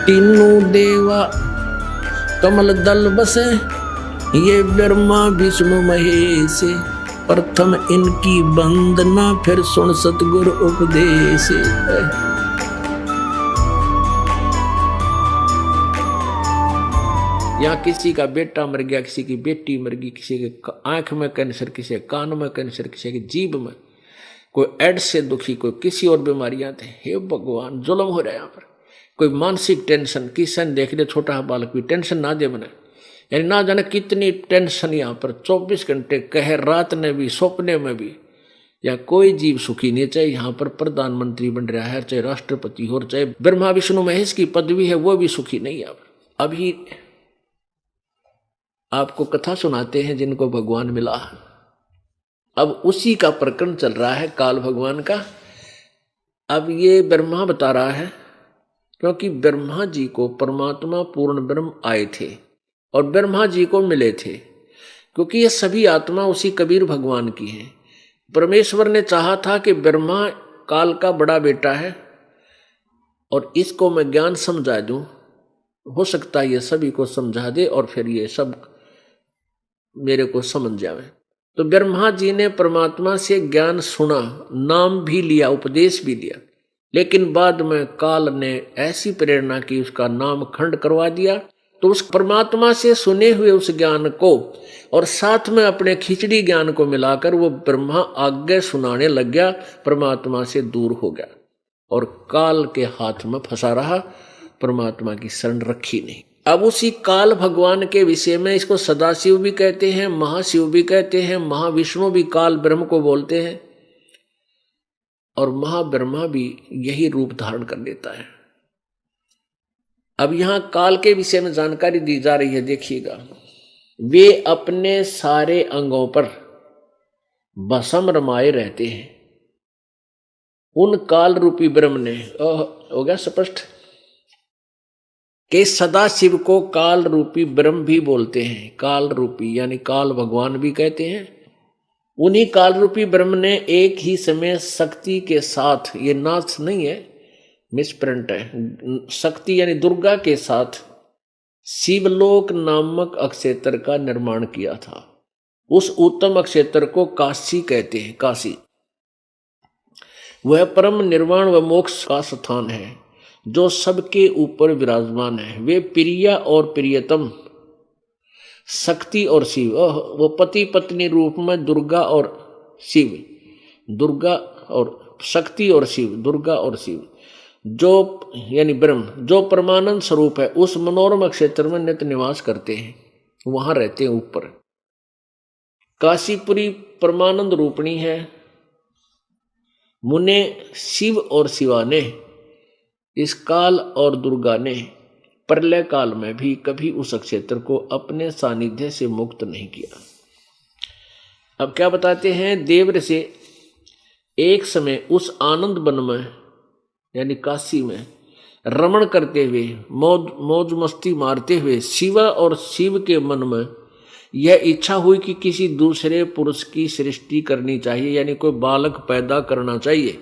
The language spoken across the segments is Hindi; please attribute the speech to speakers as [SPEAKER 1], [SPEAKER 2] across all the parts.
[SPEAKER 1] तीनों देवा कमल दल बसे, ये ब्रह्मा विष्णु महेश। प्रथम इनकी वंदना, फिर सुन सतगुरु उपदेश। यहाँ किसी का बेटा मर गया, किसी की बेटी मर गई, किसी के आंख में कैंसर, किसी के कान में कैंसर, किसी की जीभ में, कोई एड्स से दुखी, कोई किसी और बीमारियां थे। हे भगवान, जुल्म हो रहा है यहाँ पर। कोई मानसिक टेंशन, किसान देख ले छोटा बालक भी टेंशन ना दे बने, यानी ना जाने कितनी टेंशन यहाँ पर 24 घंटे कहे, रात में भी, सपने में भी। या कोई जीव सुखी नहीं, चाहे यहाँ पर प्रधानमंत्री बन रहा है, चाहे राष्ट्रपति हो, चाहे ब्रह्मा विष्णु महेश की पदवी है, वो भी सुखी नहीं। अभी आपको कथा सुनाते हैं जिनको भगवान मिला। अब उसी का प्रकरण चल रहा है, काल भगवान का। अब ये ब्रह्मा बता रहा है, क्योंकि ब्रह्मा जी को परमात्मा पूर्ण ब्रह्म आए थे और ब्रह्मा जी को मिले थे, क्योंकि ये सभी आत्मा उसी कबीर भगवान की है। परमेश्वर ने चाहा था कि ब्रह्मा काल का बड़ा बेटा है और इसको मैं ज्ञान समझा दूं, हो सकता है ये सभी को समझा दे और फिर ये सब मेरे को समझ जावे। तो ब्रह्मा जी ने परमात्मा से ज्ञान सुना, नाम भी लिया, उपदेश भी लिया, लेकिन बाद में काल ने ऐसी प्रेरणा की, उसका नाम खंड करवा दिया। तो उस परमात्मा से सुने हुए उस ज्ञान को और साथ में अपने खिचड़ी ज्ञान को मिलाकर वो ब्रह्मा आगे सुनाने लग गया, परमात्मा से दूर हो गया और काल के हाथ में फंसा रहा, परमात्मा की शरण रखी नहीं। अब उसी काल भगवान के विषय में, इसको सदाशिव भी कहते हैं, महाशिव भी कहते हैं, महाविष्णु भी काल ब्रह्म को बोलते हैं और महाब्रह्मा भी यही रूप धारण कर लेता है। अब यहां काल के विषय में जानकारी दी जा रही है, देखिएगा। वे अपने सारे अंगों पर भस्म रमाए रहते हैं। उन काल रूपी ब्रह्म ने, हो गया स्पष्ट, कि सदा शिव को काल रूपी ब्रह्म भी बोलते हैं। काल रूपी यानी काल भगवान भी कहते हैं। उन्हीं काल रूपी ब्रह्म ने एक ही समय शक्ति के साथ, ये नाथ नहीं है, मिसप्रिंट है, शक्ति यानी दुर्गा के साथ शिवलोक नामक अक्षेत्र का निर्माण किया था। उस उत्तम अक्षेत्र को काशी कहते हैं। काशी वह परम निर्वाण व मोक्ष का स्थान है जो सबके ऊपर विराजमान है। वे प्रिया और प्रियतम, शक्ति और शिव, वो पति पत्नी रूप में दुर्गा और शिव, दुर्गा और शक्ति और शिव, दुर्गा और शिव, जो यानी ब्रह्म, जो परमानंद स्वरूप है, उस मनोरम क्षेत्र में नित्य निवास करते हैं, वहां रहते हैं ऊपर। काशीपुरी परमानंद रूपणी है। मुने शिव और शिवा ने, इस काल और दुर्गा ने प्रलय काल में भी कभी उस क्षेत्र को अपने सानिध्य से मुक्त नहीं किया। अब क्या बताते हैं, देव से एक समय उस आनंद वन में यानी काशी में रमण करते हुए, मौज मस्ती मारते हुए, शिवा और शिव के मन में यह इच्छा हुई कि किसी दूसरे पुरुष की सृष्टि करनी चाहिए, यानी कोई बालक पैदा करना चाहिए,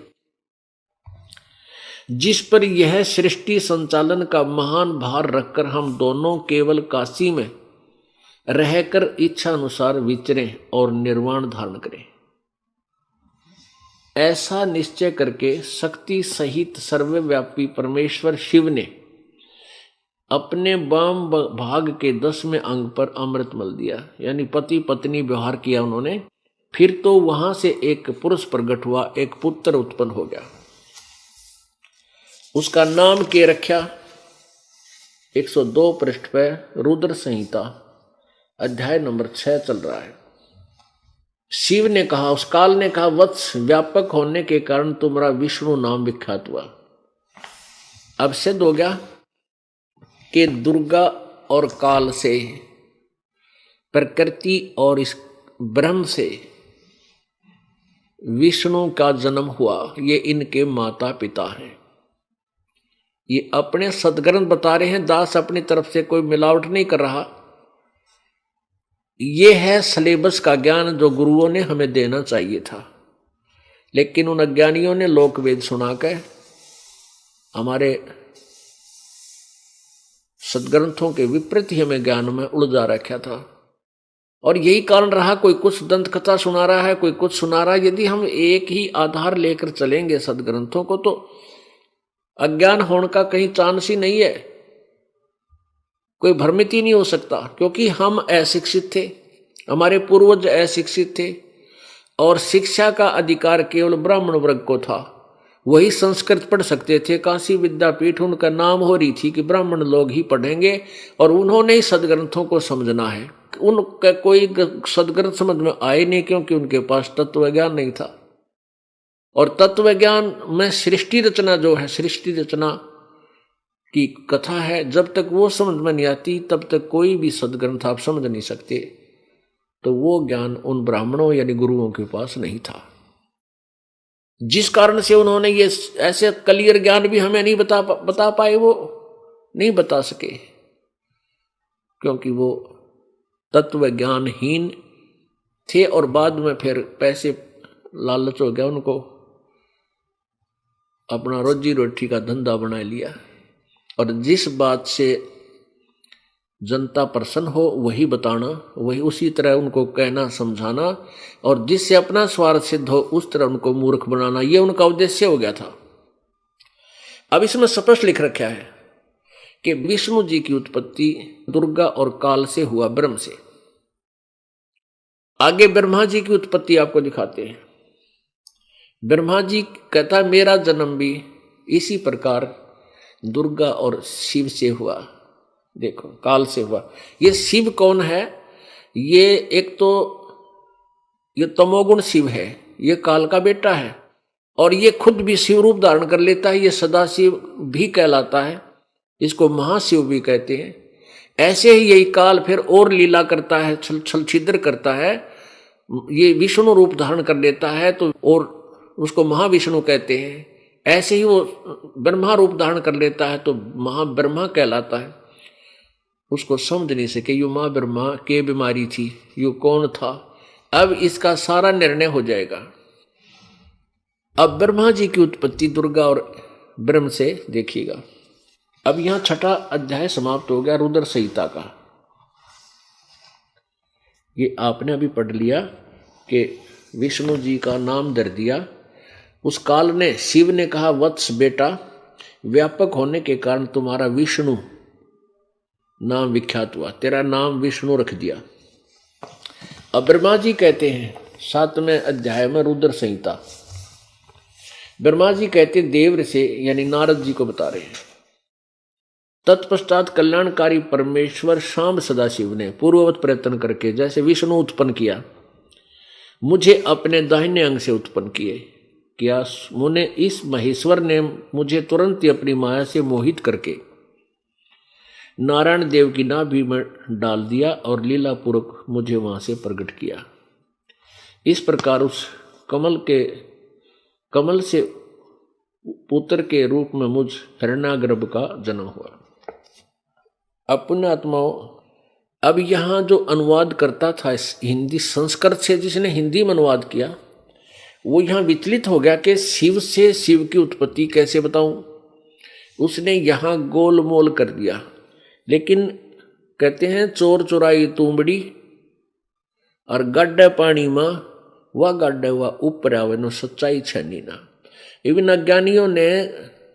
[SPEAKER 1] जिस पर यह सृष्टि संचालन का महान भार रखकर हम दोनों केवल काशी में रहकर इच्छा अनुसार विचरें और निर्वाण धारण करें। ऐसा निश्चय करके शक्ति सहित सर्वव्यापी परमेश्वर शिव ने अपने वाम भाग के 10वें अंग पर अमृत मल दिया, यानी पति पत्नी व्यवहार किया उन्होंने। फिर तो वहां से एक पुरुष प्रकट हुआ, एक पुत्र उत्पन्न हो गया। उसका नाम के रखा 102 पृष्ठ पर रुद्र संहिता अध्याय नंबर 6 चल रहा है। शिव ने कहा, उस काल ने कहा, वत्स, व्यापक होने के कारण तुम्हारा विष्णु नाम विख्यात हुआ। अब सिद्ध हो गया कि दुर्गा और काल से, प्रकृति और इस ब्रह्म से विष्णु का जन्म हुआ। ये इनके माता पिता हैं। ये अपने सदग्रंथ बता रहे हैं, दास अपनी तरफ से कोई मिलावट नहीं कर रहा। ये है सिलेबस का ज्ञान जो गुरुओं ने हमें देना चाहिए था, लेकिन उन अज्ञानियों ने लोक वेद सुनाकर हमारे सदग्रंथों के विपरीत ही हमें ज्ञान में उलझा रखा था। और यही कारण रहा, कोई कुछ दंत कथा सुना रहा है, कोई कुछ सुना रहा है। यदि हम एक ही आधार लेकर चलेंगे सदग्रंथों को, तो अज्ञान होने का कहीं चांस ही नहीं है, कोई भ्रमित ही नहीं हो सकता। क्योंकि हम अशिक्षित थे, हमारे पूर्वज अशिक्षित थे, और शिक्षा का अधिकार केवल ब्राह्मण वर्ग को था। वही संस्कृत पढ़ सकते थे। काशी विद्यापीठ उनका नाम हो रही थी कि ब्राह्मण लोग ही पढ़ेंगे, और उन्होंने ही सदग्रंथों को समझना है। उनका कोई सदग्रंथ समझ में आए नहीं, क्योंकि उनके पास तत्व ज्ञान नहीं था। और तत्व ज्ञान में सृष्टि रचना जो है, सृष्टि रचना की कथा है, जब तक वो समझ में नहीं आती तब तक कोई भी सदग्रंथ आप समझ नहीं सकते। तो वो ज्ञान उन ब्राह्मणों यानी गुरुओं के पास नहीं था, जिस कारण से उन्होंने ये ऐसे क्लियर ज्ञान भी हमें नहीं बता पाए, वो नहीं बता सके, क्योंकि वो तत्व ज्ञानहीन थे। और बाद में फिर पैसे लालच हो गया उनको, अपना रोजी रोटी का धंधा बना लिया, और जिस बात से जनता प्रसन्न हो वही बताना, वही उसी तरह उनको कहना समझाना, और जिससे अपना स्वार्थ सिद्ध हो उस तरह उनको मूर्ख बनाना, ये उनका उद्देश्य हो गया था। अब इसमें स्पष्ट लिख रखा है कि विष्णु जी की उत्पत्ति दुर्गा और काल से हुआ, ब्रह्म से। आगे ब्रह्मा जी की उत्पत्ति आपको दिखाते हैं। ब्रह्मा जी कहता मेरा जन्म भी इसी प्रकार दुर्गा और शिव से हुआ। देखो, काल से हुआ। ये शिव कौन है? ये एक तो ये तमोगुण शिव है, ये काल का बेटा है, और ये खुद भी शिव रूप धारण कर लेता है। ये सदाशिव भी कहलाता है, इसको महाशिव भी कहते हैं। ऐसे ही यही काल फिर और लीला करता है, छल छिद्र करता है। ये विष्णु रूप धारण कर लेता है तो और उसको महाविष्णु कहते हैं। ऐसे ही वो ब्रह्मा रूप धारण कर लेता है तो महाब्रह्मा कहलाता है। उसको समझ नहीं सके यू माँ ब्रह्मा के बीमारी थी, यू कौन था। अब इसका सारा निर्णय हो जाएगा। अब ब्रह्मा जी की उत्पत्ति दुर्गा और ब्रह्म से देखिएगा। अब यहां छठा अध्याय समाप्त हो गया रुद्र संहिता का। ये आपने अभी पढ़ लिया कि विष्णु जी का नाम धर दिया। उस काल ने, शिव ने कहा वत्स बेटा, व्यापक होने के कारण तुम्हारा विष्णु नाम विख्यात हुआ, तेरा नाम विष्णु रख दिया। अब ब्रह्मा जी कहते हैं 7वें अध्याय में रुद्र संहिता, ब्रह्मा जी कहते देव से यानी नारद जी को बता रहे हैं। तत्पश्चात कल्याणकारी परमेश्वर शाम सदाशिव ने पूर्ववत प्रयत्न करके जैसे विष्णु उत्पन्न किया, मुझे अपने दाहिने अंग से उत्पन्न किया। मुने इस महेश्वर ने मुझे तुरंत ही अपनी माया से मोहित करके नारायण देव की नाभि में डाल दिया और लीला पूर्वक मुझे वहां से प्रकट किया। इस प्रकार उस कमल से पुत्र के रूप में मुझ हिरण्यागर्भ का जन्म हुआ। अब पुण्यात्माओं, अब यहाँ जो अनुवाद करता था हिंदी संस्कृत से, जिसने हिंदी में अनुवाद किया, वो यहाँ विचलित हो गया कि शिव से शिव की उत्पत्ति कैसे बताऊं। उसने यहाँ गोलमोल कर दिया। लेकिन कहते हैं चोर चुराई तुंबड़ी और गड्ढे पानी में वह गड्ढे हुआ ऊपर आवे न सच्चाई छनी ना। इवन अज्ञानियों ने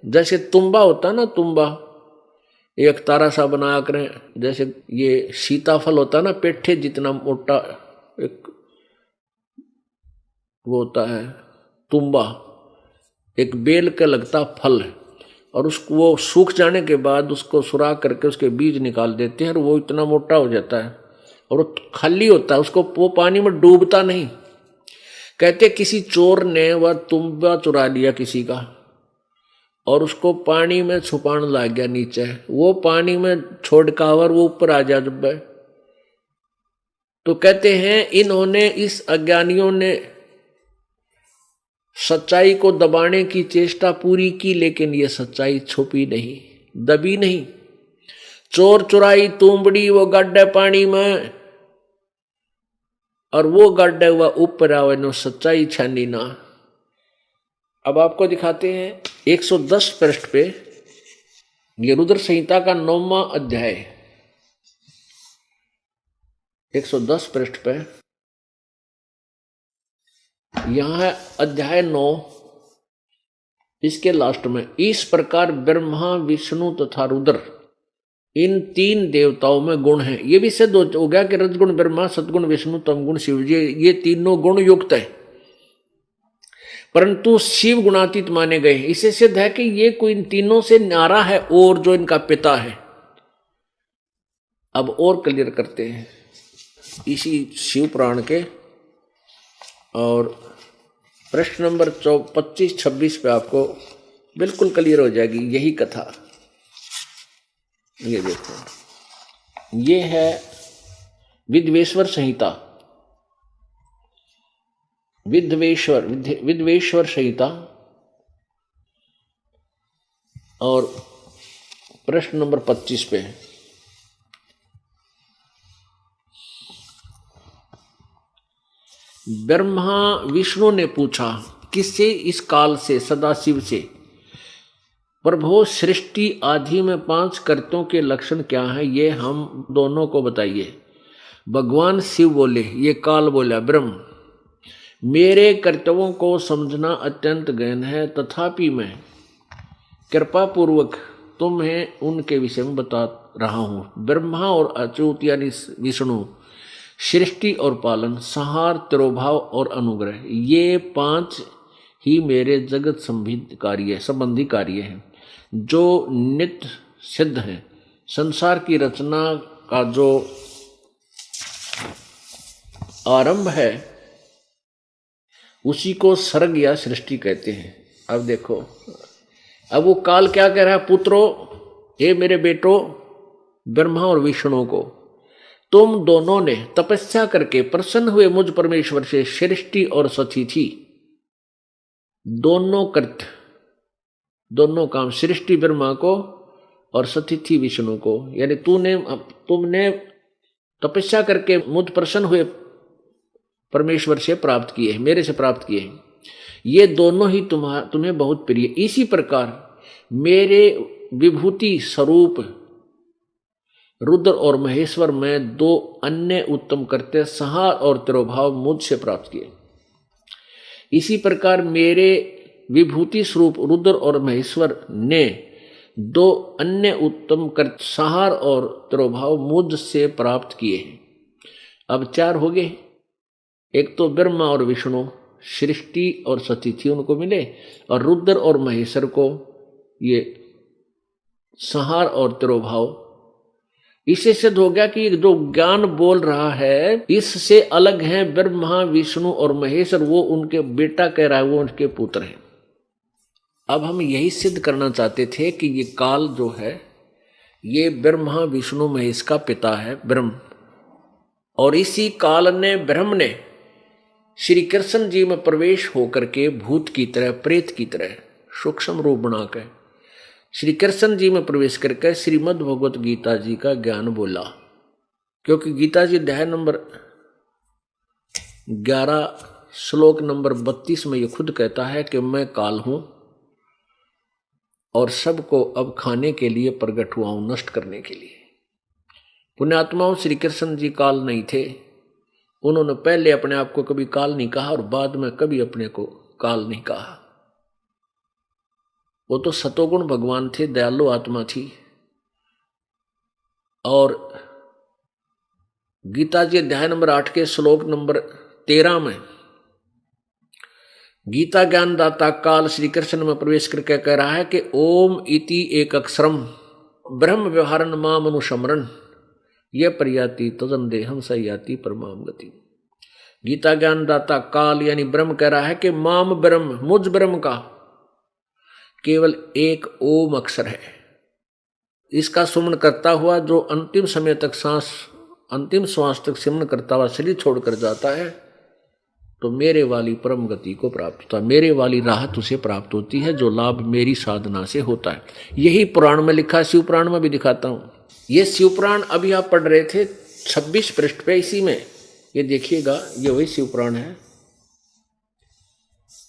[SPEAKER 1] जैसे तुम्बा होता ना, तुम्बा एक तारा सा बनाया करें, जैसे ये सीताफल होता ना पेठे जितना मोटा एक वो होता है तुम्बा, एक बेल का लगता फल है, और उसको वो सूख जाने के बाद उसको सुराख करके उसके बीज निकाल देते हैं और वो इतना मोटा हो जाता है और वो खाली होता है, उसको वो पानी में डूबता नहीं। कहते किसी चोर ने वह तुम्बा चुरा लिया किसी का और उसको पानी में छुपाने लग गया नीचे, वो पानी में छोड़कावर वो ऊपर आ जा जब। तो कहते हैं इन्होंने, इस अज्ञानियों ने सच्चाई को दबाने की चेष्टा पूरी की, लेकिन ये सच्चाई छुपी नहीं, दबी नहीं। चोर चुराई तुंबड़ी वो गड्ढे पानी में और वो गड्ढे हुआ ऊपर आवे नो सच्चाई छानी ना। अब आपको दिखाते हैं 110 पृष्ठ पे ये रुद्र संहिता का 9वां अध्याय 110 पृष्ठ पे, यहां है अध्याय 9, इसके लास्ट में, इस प्रकार ब्रह्मा विष्णु तथा रुद्र इन 3 देवताओं में गुण हैं। ये भी सिद्ध हो गया कि रजगुण ब्रह्मा, सतगुण विष्णु, तमगुण शिव, ये तीनों गुण युक्त है, परंतु शिव गुणातीत माने गए। इससे सिद्ध है कि ये कोई इन तीनों से न्यारा है और जो इनका पिता है। अब और क्लियर करते हैं इसी शिव पुराण के, और प्रश्न नंबर 25-26 पे आपको बिल्कुल क्लियर हो जाएगी यही कथा। ये देखो, ये है विद्वेश्वर संहिता, विद्वेश्वर संहिता, और प्रश्न नंबर 25 पे ब्रह्मा विष्णु ने पूछा किससे? इस काल से, सदाशिव से, प्रभु सृष्टि आदि में 5 कर्तों के लक्षण क्या हैं, ये हम दोनों को बताइए। भगवान शिव बोले, ये काल बोला, ब्रह्म, मेरे कर्तव्यों को समझना अत्यंत गहन है, तथापि मैं कृपा पूर्वक तुम्हें उनके विषय में बता रहा हूं। ब्रह्मा और अच्युत यानी विष्णु सृष्टि और पालन, संहार, तिरोभाव और अनुग्रह, ये 5 ही मेरे जगत संबंधी कार्य हैं जो नित्य सिद्ध हैं। संसार की रचना का जो आरंभ है उसी को सर्ग या सृष्टि कहते हैं। अब देखो, अब वो काल क्या कह रहा है? पुत्रों, हे मेरे बेटो ब्रह्मा और विष्णु को, तुम दोनों ने तपस्या करके प्रसन्न हुए मुझ परमेश्वर से सृष्टि और सतिथि दोनों कृत, दोनों काम, सृष्टि ब्रह्मा को और सतिथि विष्णु को, यानी तुमने तपस्या करके मुझ प्रसन्न हुए परमेश्वर से प्राप्त किए, मेरे से प्राप्त किए, ये दोनों ही तुम्हें बहुत प्रिय। इसी प्रकार मेरे विभूति स्वरूप रुद्र और महेश्वर में 2 अन्य उत्तम करते, संहार और तिरोभाव, मुझसे प्राप्त किए। इसी प्रकार मेरे विभूति स्वरूप रुद्र और महेश्वर ने 2 अन्य उत्तम करते, संहार और तिरोभाव, मुझसे प्राप्त किए हैं। अब 4 हो गए। एक तो ब्रह्मा और विष्णु सृष्टि और सतिथि उनको मिले, और रुद्र और महेश्वर को ये संहार और तिरोभाव। इससे सिद्ध हो गया कि जो ज्ञान बोल रहा है इससे अलग है ब्रह्मा विष्णु और महेश्वर, वो उनके बेटा कह रहा है, वो उनके पुत्र हैं। अब हम यही सिद्ध करना चाहते थे कि ये काल जो है ये ब्रह्मा विष्णु महेश का पिता है, ब्रह्म, और इसी काल ने ब्रह्म ने श्री कृष्ण जी में प्रवेश होकर के भूत की तरह, प्रेत की तरह सूक्ष्म रूप बनाकर श्री कृष्ण जी में प्रवेश करके श्रीमद् भगवत गीता जी का ज्ञान बोला। क्योंकि गीता जी अध्याय नंबर 11 श्लोक नंबर 32 में ये खुद कहता है कि मैं काल हूं और सबको अब खाने के लिए प्रकट हुआ हूं, नष्ट करने के लिए। पुण्यात्माओं, श्री कृष्ण जी काल नहीं थे। उन्होंने पहले अपने आप को कभी काल नहीं कहा और बाद में कभी अपने को काल नहीं कहा। वो तो सतोगुण भगवान थे, दयालु आत्मा थी। और गीता जी अध्याय नंबर 8 के श्लोक नंबर 13 में गीता ज्ञानदाता काल श्री कृष्ण में प्रवेश करके कह रहा है कि ओम इति एक अक्षरम ब्रह्म व्यवहारन माम अनुशमरन यह प्रयाति तदन देहम सयाति परमाम गति। गीता ज्ञानदाता काल यानी ब्रह्म कह रहा है कि माम ब्रह्म, मुझ ब्रह्म का केवल एक ओम अक्षर है। इसका सुमन करता हुआ जो अंतिम समय तक अंतिम श्वास तक सिमरन करता हुआ शरीर छोड़कर जाता है तो मेरे वाली परम गति को प्राप्त होता है, मेरे वाली राहत उसे प्राप्त होती है जो लाभ मेरी साधना से होता है। यही पुराण में लिखा, शिव पुराण में भी दिखाता हूं। ये शिव पुराण अभी आप पढ़ रहे थे 26 पृष्ठ पे, इसी में ये देखिएगा, ये वही शिव पुराण है,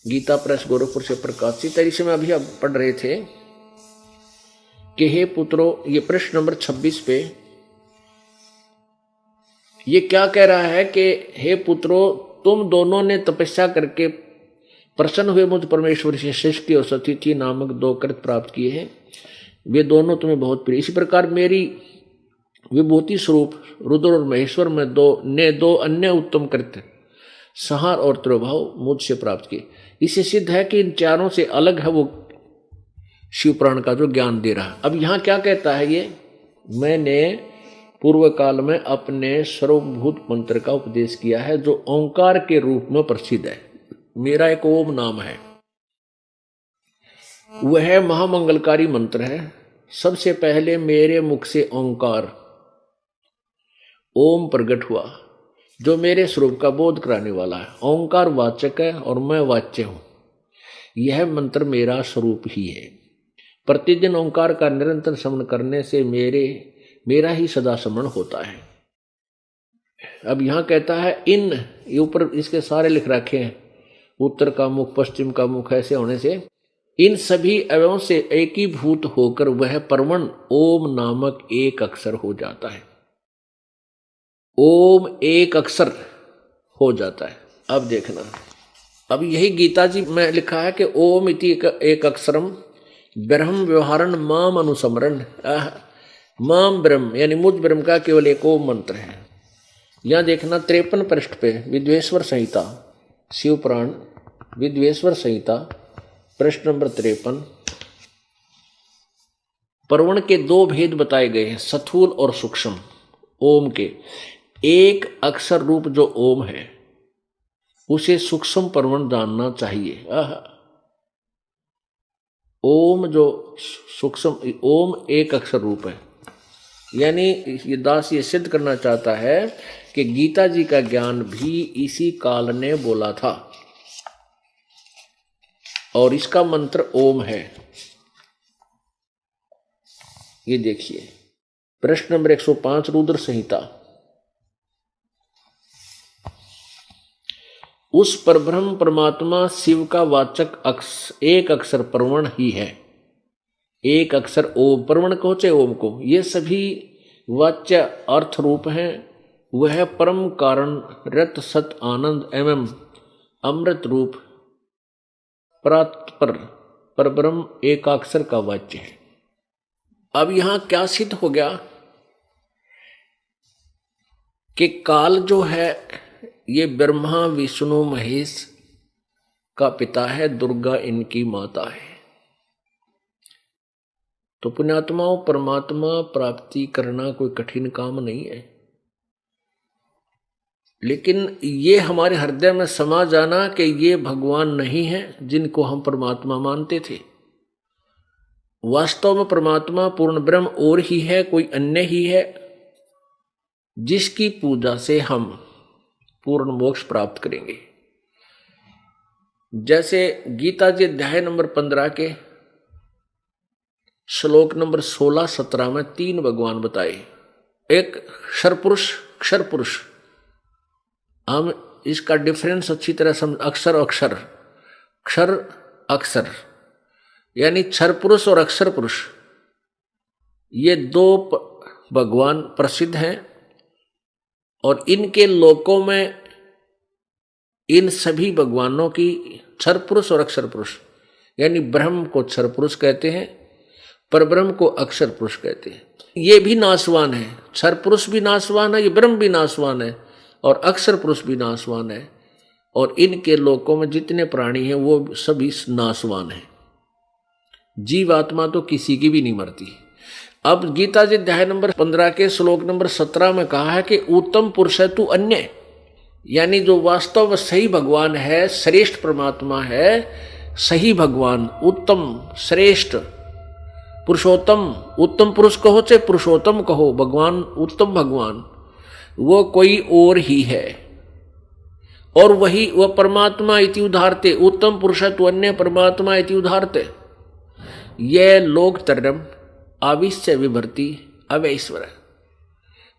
[SPEAKER 1] गीता प्रेस गोरखपुर से प्रकाशित है। इसमें अभी आप पढ़ रहे थे कि हे पुत्रों, ये प्रश्न नंबर 26 पे ये क्या कह रहा है कि हे पुत्रों, तुम दोनों ने तपस्या करके प्रसन्न हुए मुझ परमेश्वर से सृष्टि और सतिथि नामक 2 कृत प्राप्त किए हैं, वे दोनों तुम्हें बहुत प्रिय। इसी प्रकार मेरी विभूति स्वरूप रुद्र और महेश्वर में 2 अन्य उत्तम कृत्य संहार और त्रिभाव मुझसे प्राप्त किए। इससे सिद्ध है कि इन चारों से अलग है वो शिवपुराण का जो ज्ञान दे रहा। अब यहाँ क्या कहता है ये, मैंने पूर्व काल में अपने सर्वभूत मंत्र का उपदेश किया है जो ओंकार के रूप में प्रसिद्ध है। मेरा एक ओम नाम है, वह महामंगलकारी मंत्र है। सबसे पहले मेरे मुख से ओंकार ओम प्रकट हुआ जो मेरे स्वरूप का बोध कराने वाला है। ओंकार वाचक है और मैं वाच्य हूं। यह मंत्र मेरा स्वरूप ही है। प्रतिदिन ओंकार का निरंतर स्मरण करने से मेरा ही सदा स्मरण होता है। अब यहां कहता है इन, ये ऊपर इसके सारे लिख रखे हैं, उत्तर का मुख पश्चिम का मुख ऐसे होने से इन सभी अवयवों से एकीभूत होकर वह परमण ओम नामक एक अक्षर हो जाता है। ओम एक अक्षर हो जाता है। अब देखना, अब यही गीता जी में लिखा है कि ओम इति एक अक्षरम ब्रह्म व्यवहारण माम अनुसमरण। माम ब्रह्म यानी मुझ ब्रह्म का केवल एक ओम मंत्र है। यहां देखना 53 पृष्ठ पे विद्वेश्वर संहिता, शिव पुराण विद्वेश्वर संहिता प्रश्न नंबर 53, परवण के 2 भेद बताए गए हैं, स्थूल और सूक्ष्म। ओम के एक अक्षर रूप जो ओम है उसे सूक्ष्म परवण जानना चाहिए। ओम जो सूक्ष्म, ओम एक अक्षर रूप है, यानी ये दास ये सिद्ध करना चाहता है कि गीता जी का ज्ञान भी इसी काल ने बोला था और इसका मंत्र ओम है। ये देखिए प्रश्न नंबर 105 रुद्र संहिता, उस परब्रह्म परमात्मा शिव का वाचक एक अक्षर परवण ही है। एक अक्षर ओम, परवण को चाहे ओम को, ये सभी वाच्य अर्थ रूप हैं। वह परम कारण रत सत आनंद एवं अमृत रूप परात्पर परब्रह्म एकाक्षर का वाच्य है। अब यहां क्या सिद्ध हो गया कि काल जो है ये ब्रह्मा विष्णु महेश का पिता है, दुर्गा इनकी माता है। तो पुण्यात्माओं, परमात्मा प्राप्ति करना कोई कठिन काम नहीं है, लेकिन ये हमारे हृदय में समा जाना कि ये भगवान नहीं है जिनको हम परमात्मा मानते थे। वास्तव में परमात्मा पूर्ण ब्रह्म और ही है, कोई अन्य ही है, जिसकी पूजा से हम पूर्ण मोक्ष प्राप्त करेंगे। जैसे गीता जी अध्याय नंबर 15 के श्लोक नंबर 16-17 में 3 भगवान बताए। एक क्षर पुरुष, हम इसका डिफरेंस अच्छी तरह समझ, अक्षर अक्षर, क्षर अक्षर यानी क्षर पुरुष और अक्षर पुरुष, ये 2 भगवान प्रसिद्ध हैं और इनके लोकों में इन सभी भगवानों की क्षर पुरुष और अक्षर पुरुष, यानी ब्रह्म को क्षर पुरुष कहते हैं, परब्रह्म को अक्षर पुरुष कहते हैं। ये भी नाशवान है, क्षर पुरुष भी नाशवान है, ये ब्रह्म भी नाशवान है और अक्षर पुरुष भी नाशवान है, और इनके लोकों में जितने प्राणी हैं वो सभी नाशवान हैं। जीवात्मा तो किसी की भी नहीं मरती। अब गीता जी अध्याय नंबर 15 के श्लोक नंबर 17 में कहा है कि उत्तम पुरुष है तू अन्य, यानी जो वास्तव में सही भगवान है, श्रेष्ठ परमात्मा है, सही भगवान, उत्तम श्रेष्ठ पुरुषोत्तम, उत्तम पुरुष कहो चाहे पुरुषोत्तम कहो, भगवान उत्तम भगवान वो कोई और ही है, और वही वह परमात्मा इति उदाहरते, उत्तम पुरुष तु अन्य परमात्मा इति उदाहरते। यह लोक तरम आविश्य विभर्ति अवैश्वर,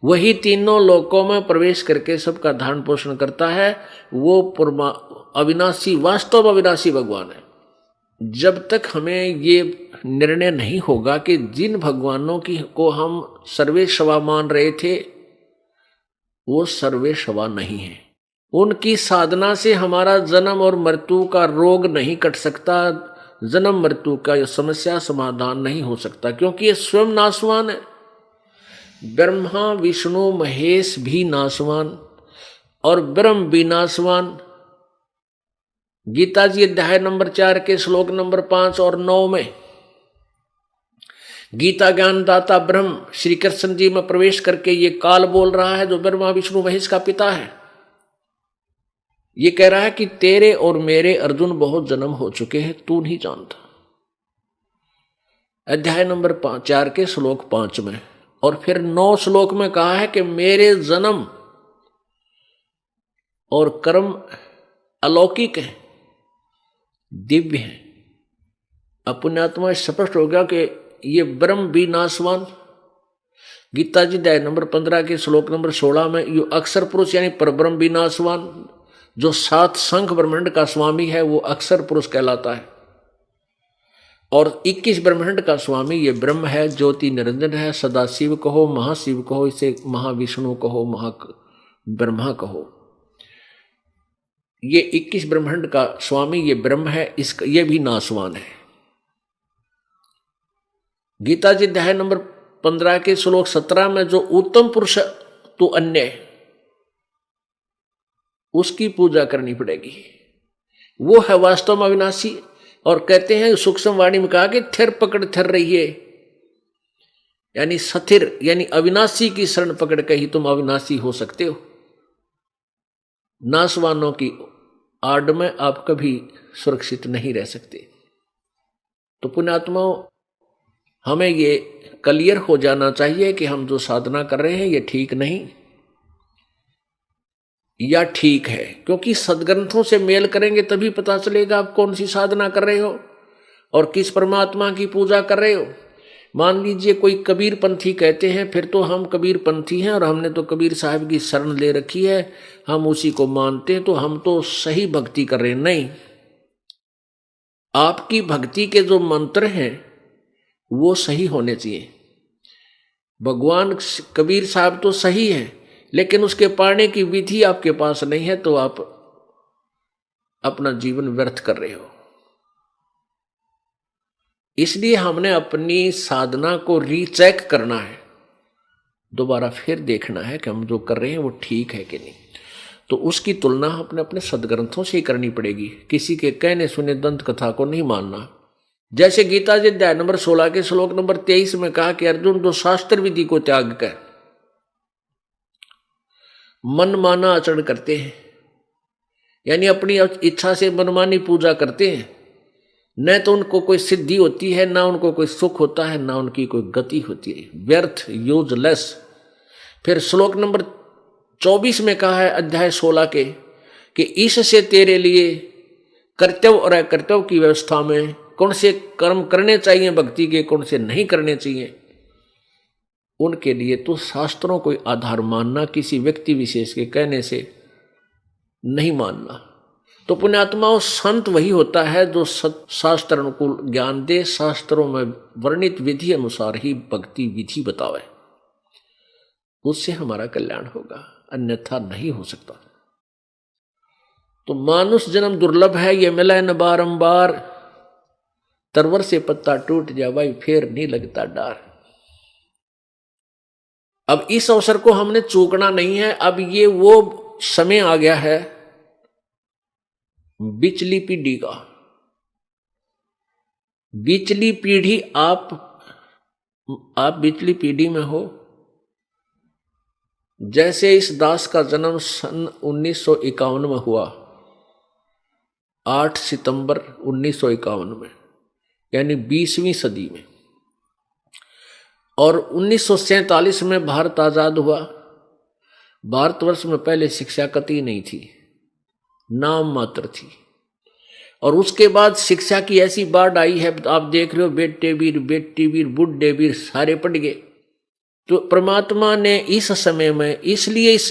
[SPEAKER 1] वही तीनों लोकों में प्रवेश करके सबका धारण पोषण करता है। वो अविनाशी, वास्तव अविनाशी भगवान है। जब तक हमें ये निर्णय नहीं होगा कि जिन भगवानों की को हम सर्वेश्वा मान रहे थे वो सर्वेश्वा नहीं है। उनकी साधना से हमारा जन्म और मृत्यु का रोग नहीं कट सकता, जन्म मृत्यु का समस्या समाधान नहीं हो सकता, क्योंकि ये स्वयं नाशवान है। ब्रह्मा विष्णु महेश भी नाशवान और ब्रह्म भी नाशवान। गीता जी अध्याय नंबर 4 के श्लोक नंबर 5 और 9 में गीता ज्ञानदाता ब्रह्म श्री कृष्ण जी में प्रवेश करके ये काल बोल रहा है, जो ब्रह्मा विष्णु महेश का पिता है। ये कह रहा है कि तेरे और मेरे अर्जुन बहुत जन्म हो चुके हैं, तू नहीं जानता। अध्याय नंबर 4 के श्लोक 5 में। और फिर 9 श्लोक में कहा है कि मेरे जन्म और कर्म अलौकिक है, दिव्य है। अपनात्मा स्पष्ट हो गया कि ये ब्रह्म भी नाशवान। गीता जी अध्याय नंबर 15 के श्लोक नंबर 16 में यो अक्षर पुरुष यानी परब्रह्म भी नाशवान, जो 7 शंख ब्रह्मांड का स्वामी है वो अक्षर पुरुष कहलाता है। और 21 ब्रह्मांड का स्वामी ये ब्रह्म है, ज्योति निरंजन है। सदाशिव कहो, महाशिव कहो, इसे महाविष्णु कहो, ब्रह्मा कहो। ये 21 ब्रह्मांड का स्वामी ये ब्रह्म है, इसका ये भी नाशवान है। गीता जी अध्याय नंबर 15 के श्लोक 17 में जो उत्तम पुरुष तो अन्य है, उसकी पूजा करनी पड़ेगी। वो है वास्तव में अविनाशी। और कहते हैं सूक्ष्म वाणी में कहा कि थिर पकड़ थिर रहिए, यानी सथिर यानी अविनाशी की शरण पकड़ के ही तुम अविनाशी हो सकते हो। नाशवानों की आड़ में आप कभी सुरक्षित नहीं रह सकते। तो पुण्यात्माओं, हमें ये क्लियर हो जाना चाहिए कि हम जो साधना कर रहे हैं ये ठीक नहीं या ठीक है, क्योंकि सदग्रंथों से मेल करेंगे तभी पता चलेगा आप कौन सी साधना कर रहे हो और किस परमात्मा की पूजा कर रहे हो। मान लीजिए कोई कबीर पंथी कहते हैं, फिर तो हम कबीर पंथी हैं और हमने तो कबीर साहब की शरण ले रखी है, हम उसी को मानते हैं, तो हम तो सही भक्ति कर रहे हैं। नहीं, आपकी भक्ति के जो मंत्र हैं वो सही होने चाहिए। भगवान कबीर साहब तो सही है, लेकिन उसके पाने की विधि आपके पास नहीं है, तो आप अपना जीवन व्यर्थ कर रहे हो। इसलिए हमने अपनी साधना को रीचेक करना है, दोबारा फिर देखना है कि हम जो कर रहे हैं वो ठीक है कि नहीं। तो उसकी तुलना अपने अपने सदग्रंथों से ही करनी पड़ेगी, किसी के कहने सुने दंत कथा को नहीं मानना। जैसे गीता जी अध्याय नंबर 16 के श्लोक नंबर 23 में कहा कि अर्जुन तो शास्त्र विधि को त्याग कर मन माना आचरण करते हैं, यानी अपनी इच्छा से मनमानी पूजा करते हैं, न तो उनको कोई सिद्धि होती है, ना उनको कोई सुख होता है, ना उनकी कोई गति होती है, व्यर्थ, यूजलेस। फिर श्लोक नंबर 24 में कहा है अध्याय 16 के कि इससे तेरे लिए कर्तव्य और अकर्तव्य की व्यवस्था में कौन से कर्म करने चाहिए भक्ति के, कौन से नहीं करने चाहिए, उनके लिए तो शास्त्रों को आधार मानना, किसी व्यक्ति विशेष के कहने से नहीं मानना। तो पुण्यात्माओं, संत वही होता है जो शास्त्र अनुकूल ज्ञान दे, शास्त्रों में वर्णित विधि अनुसार ही भक्ति विधि बतावे, उससे हमारा कल्याण होगा, अन्यथा नहीं हो सकता। तो मानुष जन्म दुर्लभ है, ये मिला न बारंबार, तरवर से पत्ता टूट जाए फिर नहीं लगता डार। अब इस अवसर को हमने चूकना नहीं है। अब ये वो समय आ गया है बिचली पीढ़ी का। बिचली पीढ़ी आप बिचली पीढ़ी में हो। जैसे इस दास का जन्म सन 1951 में हुआ, 8 सितंबर 1951 में, यानी 20वीं सदी में, और 1947 में भारत आजाद हुआ। भारतवर्ष में पहले शिक्षा कतई नहीं थी, नाम मात्र थी, और उसके बाद शिक्षा की ऐसी बाढ़ आई है, आप देख रहे हो, बेटे वीर, बेटी वीर, बुढ़े वीर सारे पड़ गए। तो परमात्मा ने इस समय में इसलिए इस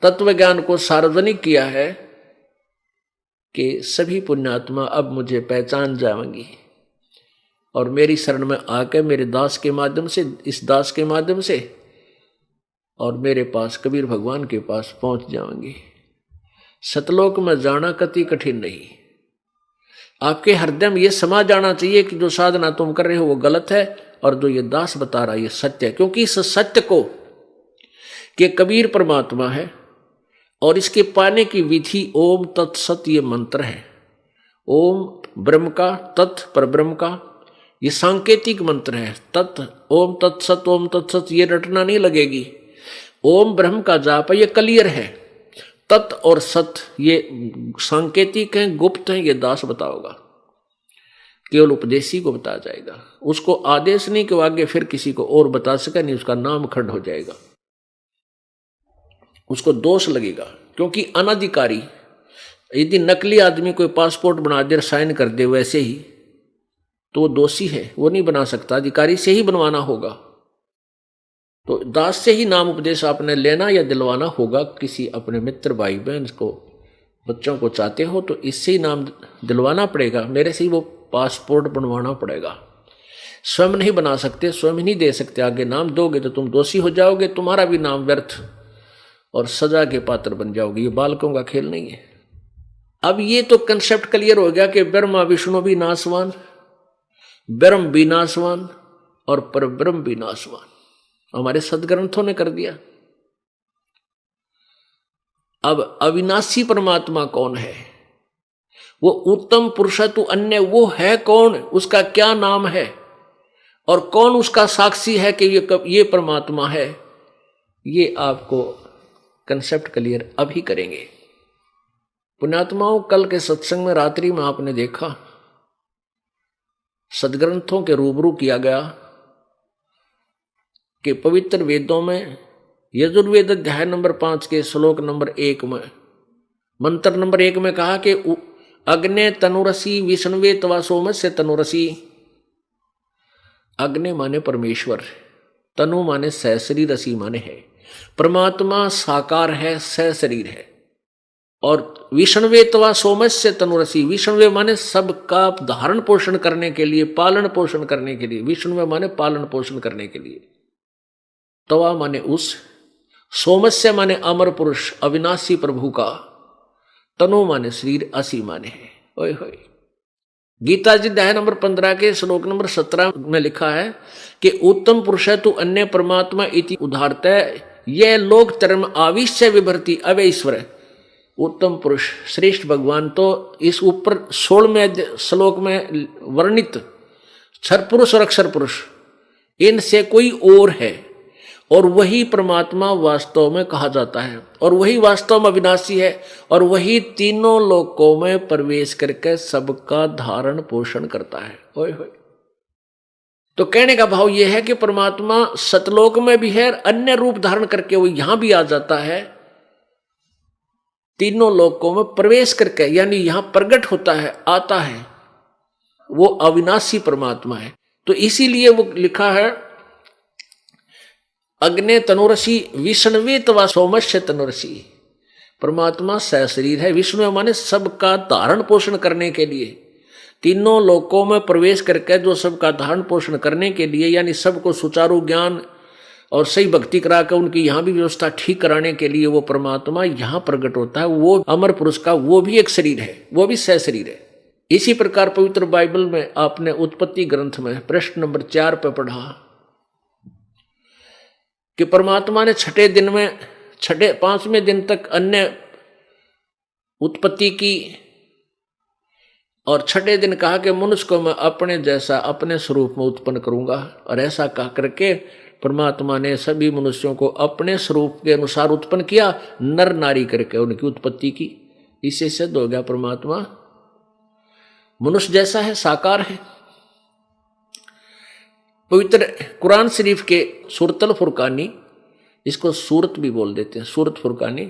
[SPEAKER 1] तत्व ज्ञान को सार्वजनिक किया है कि सभी पुण्यात्मा अब मुझे पहचान जाएंगी, और मेरी शरण में आके मेरे दास के माध्यम से, इस दास के माध्यम से, और मेरे पास कबीर भगवान के पास पहुंच जाएंगे। सतलोक में जाना कति कठिन नहीं। आपके हृदय में यह समा जाना चाहिए कि जो साधना तुम कर रहे हो वो गलत है और जो ये दास बता रहा है ये सत्य है। क्योंकि इस सत्य को कि कबीर परमात्मा है और इसके पाने की विधि ओम तत्सत ये मंत्र है। ओम ब्रह्म का, तत् पर ब्रह्म का, ये सांकेतिक मंत्र है। तत् ओम तत्सत ये रटना नहीं लगेगी। ओम ब्रह्म का जाप ये क्लियर है। तत् और सत ये सांकेतिक हैं, गुप्त हैं, ये दास बताओगा। केवल उपदेशी को बताया जाएगा। उसको आदेश नहीं कि वो आगे फिर किसी को और बता सके, नहीं उसका नाम खंड हो जाएगा, उसको दोष लगेगा। क्योंकि अनधिकारी यदि नकली आदमी कोई पासपोर्ट बना दे, साइन कर दे वैसे ही, तो वो दोषी है, वो नहीं बना सकता, अधिकारी से ही बनवाना होगा। तो दास से ही नाम उपदेश आपने लेना या दिलवाना होगा। किसी अपने मित्र भाई बहन को, बच्चों को चाहते हो तो इससे ही नाम दिलवाना पड़ेगा, मेरे से ही वो पासपोर्ट बनवाना पड़ेगा। स्वयं नहीं बना सकते, स्वयं नहीं दे सकते। आगे नाम दोगे तो तुम दोषी हो जाओगे, तुम्हारा भी नाम व्यर्थ और सजा के पात्र बन जाओगे। ये बालकों का खेल नहीं है। अब ये तो कंसेप्ट क्लियर हो गया कि ब्रह्मा विष्णु भी नाशवान, ब्रह्म भी नाशवान और परब्रह्म भी नाशवान, हमारे सदग्रंथों ने कर दिया। अब अविनाशी परमात्मा कौन है? वो उत्तम पुरुष तु अन्य, वो है कौन? उसका क्या नाम है और कौन उसका साक्षी है कि ये परमात्मा है? ये आपको कंसेप्ट क्लियर अभी करेंगे। पुण्यात्माओं, कल के सत्संग में रात्रि में आपने देखा, सदग्रंथों के रूबरू किया गया कि पवित्र वेदों में यजुर्वेद अध्याय नंबर 5 के श्लोक नंबर 1 में, मंत्र नंबर 1 में कहा कि अग्ने तनुरसी विष्णुवे तवा सोमस्य तनुरसी। अग्नि माने परमेश्वर, तनु माने सहशरीर, रसी माने है। परमात्मा साकार है, सहशरीर है। और विष्णुवे तवा सोमस्य तनुरसी, विष्णुवे माने सबका धारण पोषण करने के लिए, पालन पोषण करने के लिए। विष्णुवे माने पालन पोषण करने के लिए। तवा माने उस, सोमस्य माने अमर पुरुष अविनाशी प्रभु का, तनु माने शरीर, असी माने है। ओए होए। गीता जी अध्याय नंबर 15 के श्लोक नंबर 17 में लिखा है कि उत्तम पुरुष है तू अन्य परमात्मा इति उदाहरत, यह लोक धर्म आविश्य विभर्ति अवैश्वर। उत्तम पुरुष श्रेष्ठ भगवान तो इस ऊपर 16वें श्लोक में वर्णित क्षर पुरुष और अक्षर पुरुष, इनसे कोई और है और वही परमात्मा वास्तव में कहा जाता है और वही वास्तव में अविनाशी है और वही तीनों लोकों में प्रवेश करके सबका धारण पोषण करता है। ओए होए। तो कहने का भाव यह है कि परमात्मा सतलोक में भी है, अन्य रूप धारण करके वो यहां भी आ जाता है, तीनों लोकों में प्रवेश करके, यानी यहां प्रकट होता है, आता है। वो अविनाशी परमात्मा है। तो इसीलिए वो लिखा है अग्ने तनुरसी विष्णुवे तवा सोमस्य तनुरसी। परमात्मा सहशरीर है, विष्णु माने सबका धारण पोषण करने के लिए, तीनों लोकों में प्रवेश करके जो सबका धारण पोषण करने के लिए, यानी सबको सुचारू ज्ञान और सही भक्ति करा कर उनकी यहाँ भी व्यवस्था ठीक कराने के लिए वो परमात्मा यहाँ प्रकट होता है। वो अमर पुरुष का वो भी एक शरीर है, वो भी सहशरीर है। इसी प्रकार पवित्र बाइबल में आपने उत्पत्ति ग्रंथ में प्रश्न नंबर 4 पे पढ़ा कि परमात्मा ने छठे दिन में, 5वें दिन तक अन्य उत्पत्ति की और छठे दिन कहा कि मनुष्य को मैं अपने जैसा अपने स्वरूप में उत्पन्न करूंगा। और ऐसा कह करके परमात्मा ने सभी मनुष्यों को अपने स्वरूप के अनुसार उत्पन्न किया, नर नारी करके उनकी उत्पत्ति की। इससे सिद्ध हो गया परमात्मा मनुष्य जैसा है, साकार है। पवित्र कुरान शरीफ के सूरतल फुरकानी, इसको सूरत भी बोल देते हैं, सूरत फुरकानी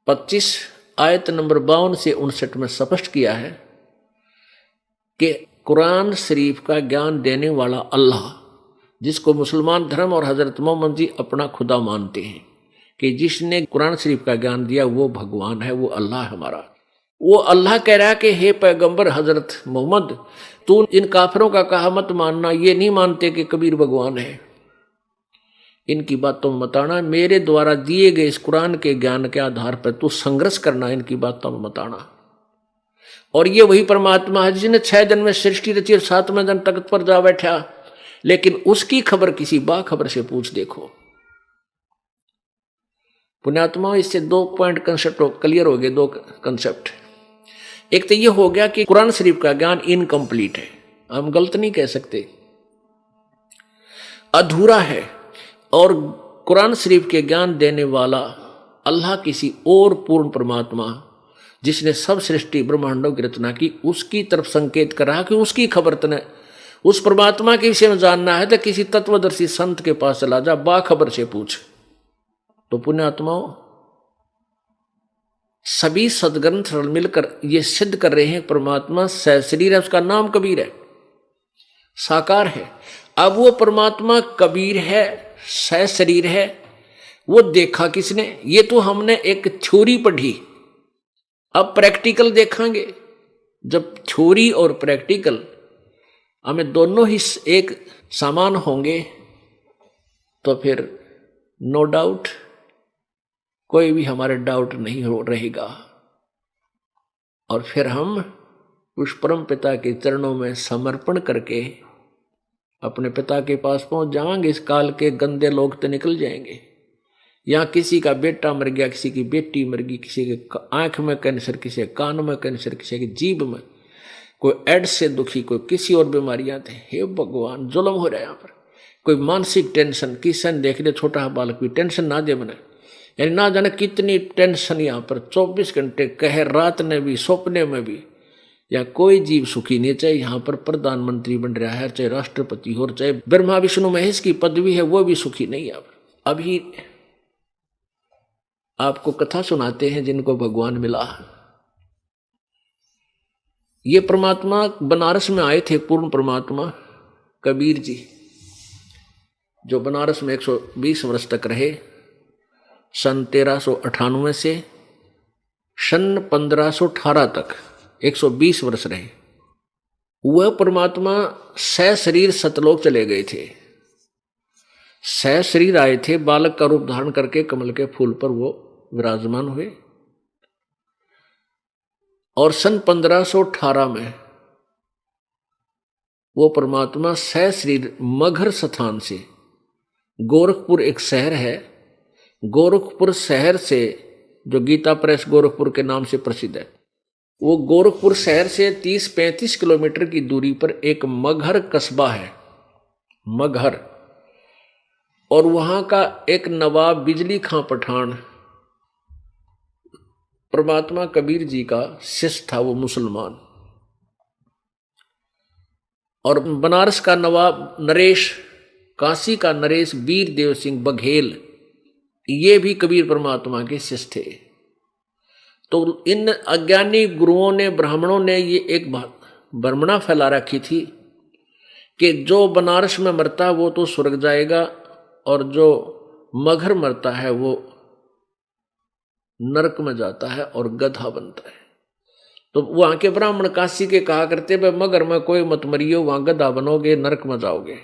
[SPEAKER 1] 25 आयत नंबर 52 से 59 में स्पष्ट किया है कि कुरान शरीफ का ज्ञान देने वाला अल्लाह, जिसको मुसलमान धर्म और हजरत मोहम्मद जी अपना खुदा मानते हैं, कि जिसने कुरान शरीफ का ज्ञान दिया वो भगवान है, वो अल्लाह है हमारा। वो अल्लाह कह रहा है कि हे पैगंबर हजरत मोहम्मद, तू इन काफिरों का कहा मत मानना, ये नहीं मानते कि कबीर भगवान है, इनकी बातों में मत आना, मेरे द्वारा दिए गए इस कुरान के ज्ञान के आधार पर तू संघर्ष करना, इनकी बातों में मत आना। और ये वही परमात्मा है जिसने 6 दिन में सृष्टि रची और 7वें दिन तख्त पर जा बैठा, लेकिन उसकी खबर किसी बाखबर से पूछ देखो। पुण्यात्मा, इससे 2 पॉइंट कंसेप्ट क्लियर हो गए। 2 कंसेप्ट, एक तो ये हो गया कि कुरान शरीफ का ज्ञान इनकम्प्लीट है, हम गलत नहीं कह सकते, अधूरा है, और कुरान शरीफ के ज्ञान देने वाला अल्लाह किसी और पूर्ण परमात्मा जिसने सब सृष्टि ब्रह्मांडों की रचना की, उसकी तरफ संकेत कर रहा कि उसकी खबर तने उस परमात्मा के विषय में जानना है तो किसी तत्वदर्शी संत के पास चला जा, बाखबर से पूछ। तो पुण्यात्माओं, सभी सदग्रंथ मिलकर ये सिद्ध कर रहे हैं परमात्मा सहशरीर है, उसका नाम कबीर है, साकार है। अब वो परमात्मा कबीर है, सहशरीर है, वो देखा किसने? ये तो हमने एक थ्योरी पढ़ी, अब प्रैक्टिकल देखेंगे। जब थ्योरी और प्रैक्टिकल हमें दोनों ही एक समान होंगे तो फिर नो डाउट कोई भी हमारे डाउट नहीं हो रहेगा, और फिर हम उस परम पिता के चरणों में समर्पण करके अपने पिता के पास पहुंच जाएंगे। इस काल के गंदे लोग तो निकल जाएंगे। यहाँ किसी का बेटा मर गया, किसी की बेटी मर गई, किसी के आंख में कैंसर, किसी के कान में कैंसर, किसी की जीभ में, कोई एड्स से दुखी, कोई किसी और बीमारियां थे। हे भगवान, जुल्म हो रहा है यहाँ पर। कोई मानसिक टेंशन, किसन देख ले छोटा बालक भी टेंशन ना दे बने, यानी ना जाने कितनी टेंशन यहाँ पर 24 घंटे कहे, रात ने भी, सपने में भी। या कोई जीव सुखी नहीं, चाहे यहाँ पर प्रधानमंत्री बन रहा है, चाहे राष्ट्रपति हो, चाहे ब्रह्मा विष्णु महेश की पदवी है, वो भी सुखी नहीं है। अभी आपको कथा सुनाते हैं जिनको भगवान मिला। ये परमात्मा बनारस में आए थे, पूर्ण परमात्मा कबीर जी, जो बनारस में 120 वर्ष तक रहे, सन 1398 से सन 1518 तक 120 वर्ष रहे। वह परमात्मा सहशरीर सतलोक चले गए थे। सहशरीर आए थे, बालक का रूप धारण करके कमल के फूल पर वो विराजमान हुए, और सन 1518 में वो परमात्मा सहशरीर मगहर स्थान से, गोरखपुर एक शहर है, गोरखपुर शहर से, जो गीता प्रेस गोरखपुर के नाम से प्रसिद्ध है, वो गोरखपुर शहर से 30-35 किलोमीटर की दूरी पर एक मगहर कस्बा है, मगहर, और वहां का एक नवाब बिजली खां पठान परमात्मा कबीर जी का शिष्य था, वो मुसलमान। और बनारस का नवाब नरेश, काशी का नरेश वीर देव सिंह बघेल, ये भी कबीर परमात्मा के शिष्य थे। तो इन अज्ञानी गुरुओं ने, ब्राह्मणों ने ये एक भ्रमणा फैला रखी थी कि जो बनारस में मरता है वो तो स्वर्ग जाएगा, और जो मगहर मरता है वो नरक में जाता है और गधा बनता है। तो वहां के ब्राह्मण काशी के कहा करते, भाई मगर में कोई मत मरियो, वहां गधा बनोगे, नरक में जाओगे।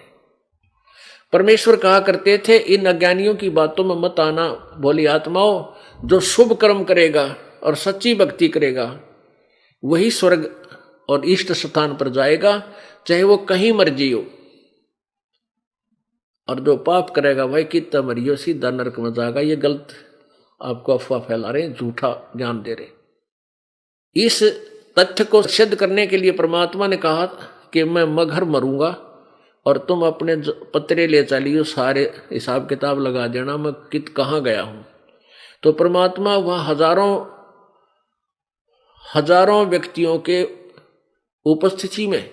[SPEAKER 1] परमेश्वर कहा करते थे, इन अज्ञानियों की बातों में मत आना, भोली आत्माओं। जो शुभ कर्म करेगा और सच्ची भक्ति करेगा वही स्वर्ग और इष्ट स्थान पर जाएगा, चाहे वो कहीं मर्जी हो। और जो पाप करेगा भाई कितना मरियो, सीधा नरक में जाएगा। ये गलत आपको अफवाह फैला रहे हैं, झूठा ज्ञान दे रहे। इस तथ्य को सिद्ध करने के लिए परमात्मा ने कहा कि मैं मगहर मरूंगा और तुम अपने पत्रे ले चलियो, सारे हिसाब किताब लगा देना मैं कहाँ गया हूं। तो परमात्मा वहां हजारों व्यक्तियों के उपस्थिति में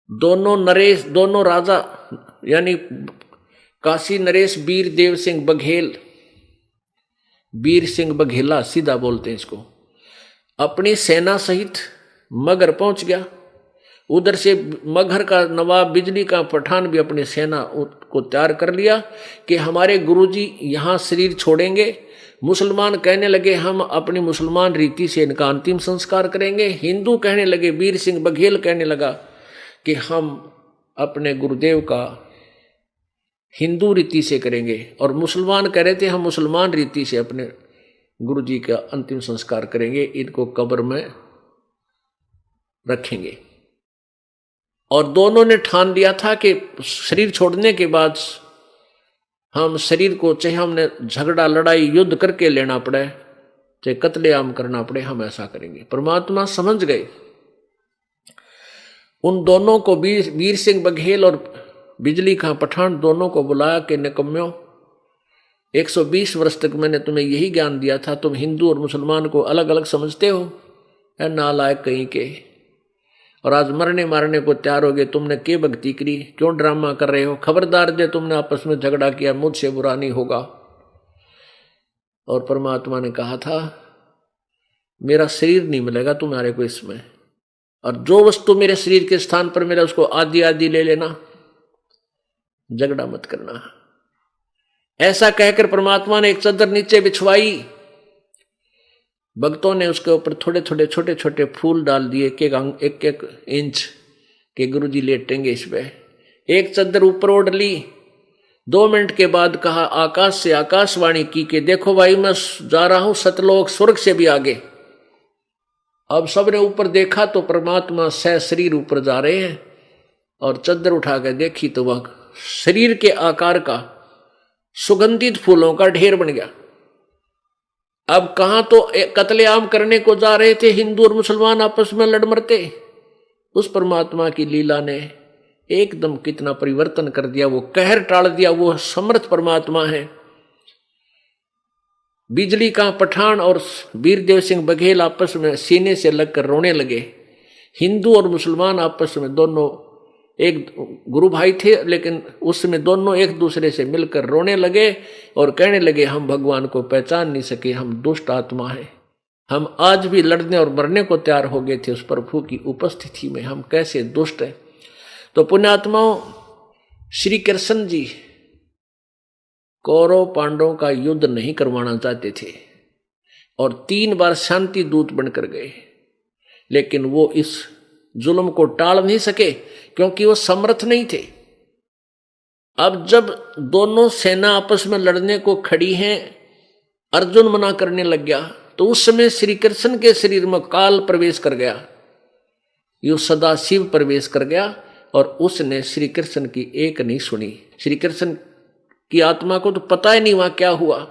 [SPEAKER 1] दोनों राजा यानी काशी नरेश वीर देव सिंह बघेल, वीर सिंह बघेला सीधा बोलते हैं इसको, अपनी सेना सहित मगहर पहुंच गया। उधर से मगहर का नवाब बिजली का पठान भी अपनी सेना को तैयार कर लिया कि हमारे गुरुजी यहाँ शरीर छोड़ेंगे, मुसलमान कहने लगे हम अपनी मुसलमान रीति से इनका अंतिम संस्कार करेंगे। हिंदू कहने लगे, वीर सिंह बघेल कहने लगा कि हम अपने गुरुदेव का हिंदू रीति से करेंगे, और मुसलमान कह रहे थे हम मुसलमान रीति से अपने गुरु जी का अंतिम संस्कार करेंगे, इनको कब्र में रखेंगे। और दोनों ने ठान लिया था कि शरीर छोड़ने के बाद हम शरीर को चाहे हमने झगड़ा लड़ाई युद्ध करके लेना पड़े, चाहे कत्लेआम करना पड़े, हम ऐसा करेंगे। परमात्मा समझ गए। उन दोनों को वीर सिंह बघेल और बिजली खां पठान दोनों को बुलाया कि निकम्मों, 120 वर्ष तक मैंने तुम्हें यही ज्ञान दिया था, तुम हिंदू और मुसलमान को अलग अलग समझते हो, ऐ नालायक कहीं के, और आज मरने मारने को तैयार हो गए। तुमने क्या भक्ति करी, क्यों ड्रामा कर रहे हो? खबरदार जे तुमने आपस में झगड़ा किया, मुझसे बुरा नहीं होगा। और परमात्मा ने कहा था मेरा शरीर नहीं मिलेगा तुम्हारे को इसमें, और जो वस्तु मेरे शरीर के स्थान पर मिले उसको आदि आदि ले लेना, झगड़ा मत करना। ऐसा कहकर परमात्मा ने एक चादर नीचे बिछवाई। भक्तों ने उसके ऊपर थोड़े थोड़े छोटे छोटे फूल डाल दिए, एक एक इंच के गुरुजी लेटेंगे इस पे। एक चादर ऊपर ओढ़ ली। 2 मिनट के बाद कहा, आकाश से आकाशवाणी की कि देखो भाई मैं जा रहा हूं सतलोक, स्वर्ग से भी आगे। अब सबने ऊपर देखा तो परमात्मा सह शरीर ऊपर जा रहे हैं, और चादर उठा कर देखी तो वह शरीर के आकार का सुगंधित फूलों का ढेर बन गया। अब कहां तो कत्लेआम करने को जा रहे थे हिंदू और मुसलमान आपस में लड़ मरते, उस परमात्मा की लीला ने एकदम कितना परिवर्तन कर दिया, वो कहर टाल दिया। वो समर्थ परमात्मा है। बिजली का पठान और वीरदेव सिंह बघेल आपस में सीने से लगकर रोने लगे। हिंदू और मुसलमान आपस में दोनों एक गुरु भाई थे, लेकिन उसमें दोनों एक दूसरे से मिलकर रोने लगे और कहने लगे हम भगवान को पहचान नहीं सके, हम दुष्ट आत्मा हैं, हम आज भी लड़ने और मरने को तैयार हो गए थे उस प्रभु की उपस्थिति में, हम कैसे दुष्ट हैं। तो पुण्यात्माओं, श्री कृष्ण जी कौरव पांडवों का युद्ध नहीं करवाना चाहते थे और 3 बार शांति दूत बनकर गए, लेकिन वो इस जुल्म को टाल नहीं सके क्योंकि वो समर्थ नहीं थे। अब जब दोनों सेना आपस में लड़ने को खड़ी हैं, अर्जुन मना करने लग गया, तो उस समय श्री कृष्ण के शरीर में काल प्रवेश कर गया, यो सदा शिव प्रवेश कर गया, और उसने श्री कृष्ण की एक नहीं सुनी। श्री कृष्ण की आत्मा को तो पता ही नहीं हुआ क्या हुआ,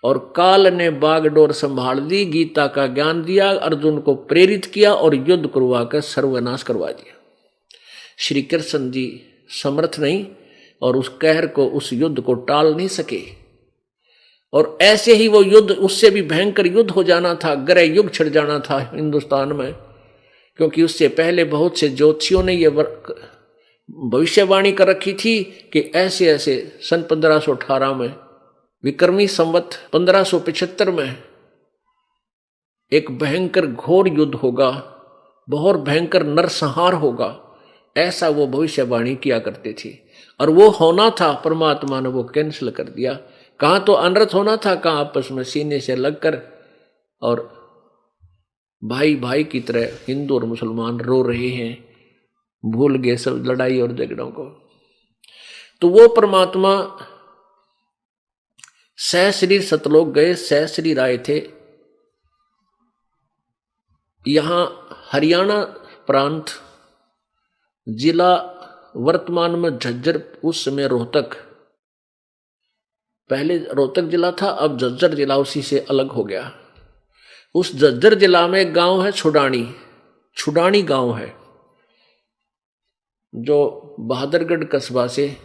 [SPEAKER 1] और काल ने बागडोर संभाल दी, गीता का ज्ञान दिया, अर्जुन को प्रेरित किया और युद्ध करवा कर सर्वनाश करवा दिया। श्री कृष्ण जी समर्थ नहीं और उस कहर को, उस युद्ध को टाल नहीं सके। और ऐसे ही वो युद्ध, उससे भी भयंकर युद्ध हो जाना था, ग्रह युग छिड़ जाना था हिंदुस्तान में, क्योंकि उससे पहले बहुत से ज्योतिषियों ने ये भविष्यवाणी कर रखी थी कि ऐसे ऐसे सन 1518 में, विक्रमी संवत 1575 में एक भयंकर घोर युद्ध होगा, बहुत भयंकर नरसंहार होगा, ऐसा वो भविष्यवाणी किया करते थे। और वो होना था, परमात्मा ने वो कैंसिल कर दिया। कहाँ तो अनर्थ होना था, कहाँ आपस में सीने से लगकर और भाई भाई की तरह हिंदू और मुसलमान रो रहे हैं, भूल गए सब लड़ाई और झगड़ों को। तो वो परमात्मा सह शरीर सतलोक गए, सह शरीर आए थे। यहां हरियाणा प्रांत, जिला वर्तमान में झज्जर, उस समय रोहतक, पहले रोहतक जिला था, अब झज्जर जिला उसी से अलग हो गया। उस झज्जर जिला में एक गांव है छुडानी, छुडानी गांव है, जो बहादुरगढ़ कस्बा से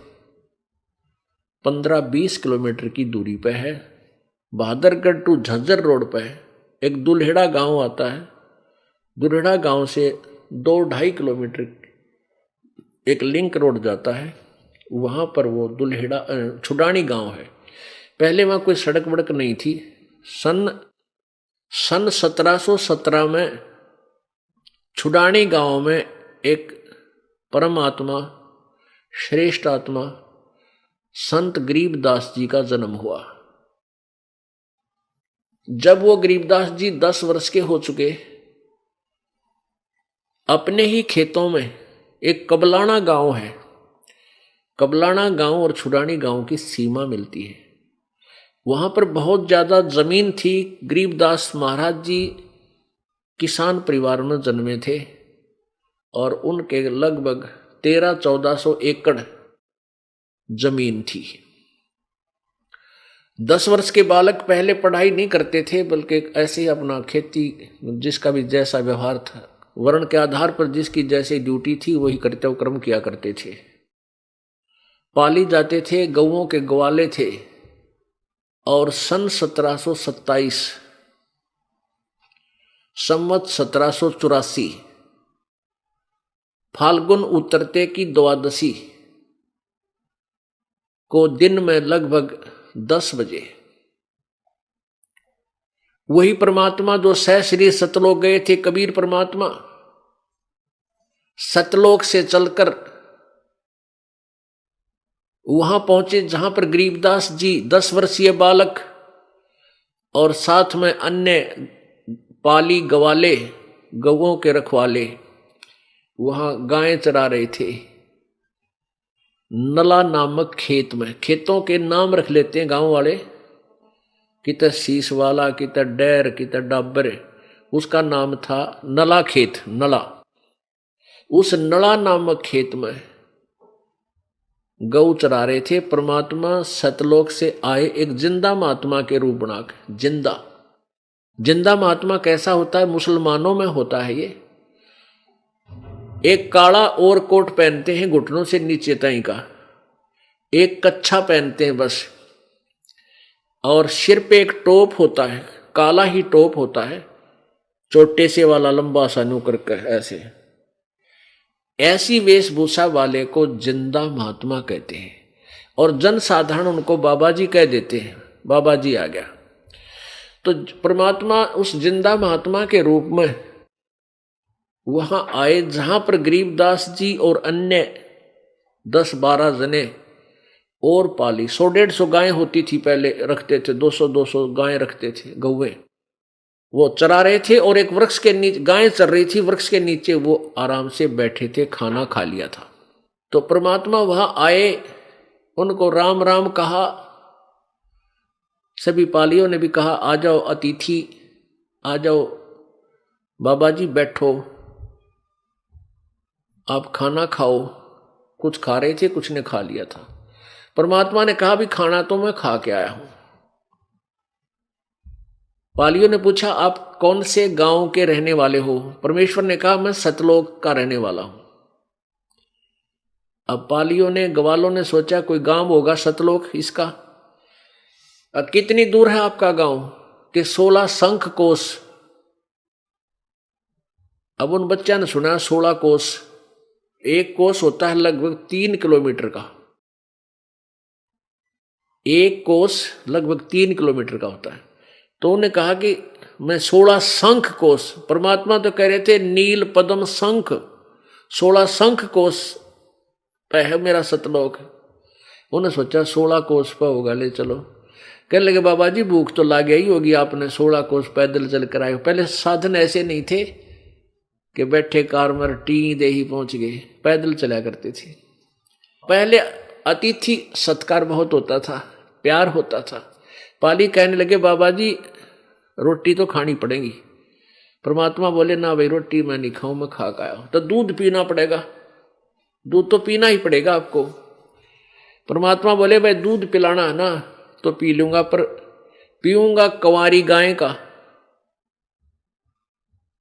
[SPEAKER 1] 15-20 किलोमीटर की दूरी पे है। बहादुरगढ़ टू झज्जर रोड पे एक दुल्हेड़ा गांव आता है, दुल्हेड़ा गांव से 2-2.5 किलोमीटर एक लिंक रोड जाता है, वहां पर वो दुल्हेड़ा छुडानी गांव है। पहले वहां कोई सड़क वड़क नहीं थी। सन 1717 में छुडानी गांव में एक परमात्मा, श्रेष्ठ आत्मा संत गरीबदास जी का जन्म हुआ। जब वो गरीबदास जी 10 वर्ष के हो चुके, अपने ही खेतों में एक कबलाना गांव है, कबलाना गांव और छुड़ानी गांव की सीमा मिलती है। वहां पर बहुत ज्यादा जमीन थी। गरीबदास महाराज जी किसान परिवार में जन्मे थे और उनके लगभग 1300-1400 एकड़ जमीन थी। 10 वर्ष के बालक पहले पढ़ाई नहीं करते थे, बल्कि ऐसे ही अपना खेती, जिसका भी जैसा व्यवहार था, वर्ण के आधार पर जिसकी जैसी ड्यूटी थी वही कर्तव्य कर्म किया करते थे। पाली जाते थे, गौओं के ग्वाले थे। और सन 1727 संवत 1784 फाल्गुन उतरते की द्वादशी को दिन में लगभग 10 बजे वही परमात्मा जो सहश्री सतलोक गए थे, कबीर परमात्मा सतलोक से चलकर वहां पहुंचे जहां पर गरीबदास जी 10 वर्षीय बालक और साथ में अन्य पाली गवाले, गौओं के रखवाले वहां गायें चरा रहे थे। नला नामक खेत में, खेतों के नाम रख लेते हैं गांव वाले, कितना शीश वाला, कितना डैर, कितना डाबर, उसका नाम था नला खेत, नला। उस नला नामक खेत में गौ चरा रहे थे। परमात्मा सतलोक से आए एक जिंदा महात्मा के रूप बनाकर। जिंदा महात्मा कैसा होता है? मुसलमानों में होता है ये। एक काला और कोट पहनते हैं घुटनों से नीचे तक का, एक कच्छा पहनते हैं बस, और सिर पे एक टोप होता है, काला ही टोप होता है, छोटे से वाला लंबा सा नु करके ऐसे। ऐसी वेशभूषा वाले को जिंदा महात्मा कहते हैं और जनसाधारण उनको बाबा जी कह देते हैं। बाबा जी आ गया। तो परमात्मा उस जिंदा महात्मा के रूप में वहां आए जहां पर गरीबदास जी और अन्य 10-12 जने और पाली, 100-150 गायें होती थी पहले, रखते थे 200-200 गायें रखते थे, गौवे वो चरा रहे थे। और एक वृक्ष के नीचे गायें चर रही थी, वृक्ष के नीचे वो आराम से बैठे थे, खाना खा लिया था। तो परमात्मा वहां आए, उनको राम राम कहा। सभी पालियों ने भी कहा आ जाओ अतिथि, आ जाओ बाबा जी बैठो, आप खाना खाओ। कुछ खा रहे थे, कुछ ने खा लिया था। परमात्मा ने कहा भी खाना तो मैं खा के आया हूं। पालियों ने पूछा आप कौन से गांव के रहने वाले हो? परमेश्वर ने कहा मैं सतलोक का रहने वाला हूं। अब पालियों ने, ग्वालों ने सोचा कोई गांव होगा सतलोक इसका। अब कितनी दूर है आपका गांव? कि 16 शंख कोस। अब उन बच्चा ने सुना 16 कोस, एक कोस होता है लगभग 3 किलोमीटर का, एक कोस लगभग 3 किलोमीटर का होता है। तो उन्होंने कहा कि मैं 16 शंख कोस, परमात्मा तो कह रहे थे नील पद्म शंख, 16 शंख कोस पे है मेरा सतलोक। उन्होंने सोचा 16 कोस पे होगा, ले चलो। कहने लगे बाबा जी भूख तो लागे ही होगी, आपने 16 कोस पैदल चल कर आए। पहले साधन ऐसे नहीं थे कि बैठे कार में टी दे ही पहुंच गए, पैदल चला करते थे। पहले अतिथि सत्कार बहुत होता था, प्यार होता था। पाली कहने लगे बाबा जी रोटी तो खानी पड़ेगी। परमात्मा बोले ना भाई रोटी मैं नहीं खाऊं, मैं खा के आया हूं। तो दूध पीना पड़ेगा, दूध तो पीना ही पड़ेगा आपको। परमात्मा बोले भाई दूध पिलाना है ना तो पी लूंगा, पर पीऊंगा कंवारी गाय का।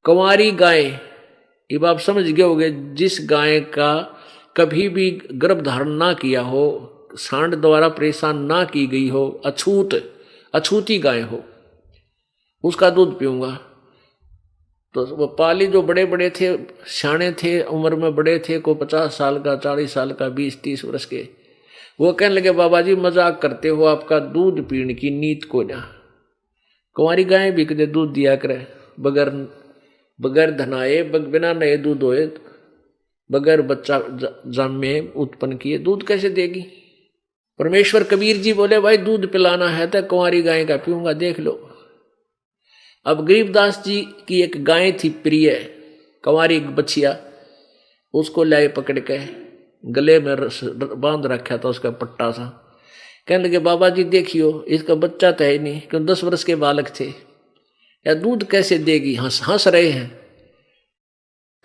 [SPEAKER 1] कंवारी गाय, ये आप समझ गए होंगे, जिस गाय का कभी भी गर्भ धारण ना किया हो, सांड द्वारा परेशान ना की गई हो, अछूती गाय हो, उसका दूध पीऊंगा। तो वो पाली जो बड़े बड़े थे, सियाने थे, उम्र में बड़े थे, को 50 साल का, 40 साल का, 20-30 वर्ष के, वो कहने लगे बाबा जी मजाक करते हो, आपका दूध पीने की नीत को ना। कुंवारी गाय भी कदे दूध दिया करे, बगैर धनाए, बिना नए दूध होए, बगैर बच्चा जन्मे उत्पन्न किए दूध कैसे देगी? परमेश्वर कबीर जी बोले भाई दूध पिलाना है तो कुंवारी गाय का पीऊंगा, देख लो। अब गरीबदास जी की एक गाय थी प्रिय, कंवारी बछिया, उसको लाए पकड़ के, गले में बांध रखा था उसका पट्टा सा। कहने लगे बाबा जी देखियो इसका बच्चा तो है नहीं, क्यों 10 वर्ष के बालक थे, या दूध कैसे देगी। हंस रहे हैं।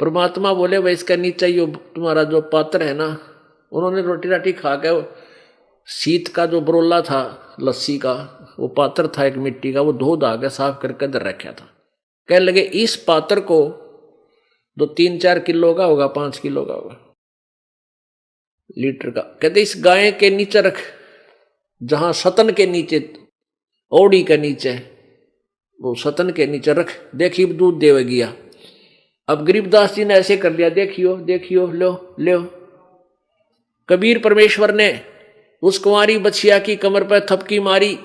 [SPEAKER 1] परमात्मा बोले भाई इसका नीचे यो तुम्हारा जो पात्र है ना, उन्होंने रोटी राटी खा के शीत का जो बरोला था लस्सी का, वो पात्र था एक मिट्टी का, वो धो धा के साफ करके दर रखा था। कहने लगे इस पात्र को तो 3-4 किलो का होगा, 5 किलो का होगा, लीटर का। कहते इस गाय के नीचे रख, जहां सतन के नीचे, ओड़ी के नीचे, वो सतन के नीचे रख, देखिए दूध देवेगी। अब गरीबदास जी ने ऐसे कर लिया, देखियो देखियो, लो लो। कबीर परमेश्वर ने उस कुंवारी बछिया की कमर पर थपकी मारी,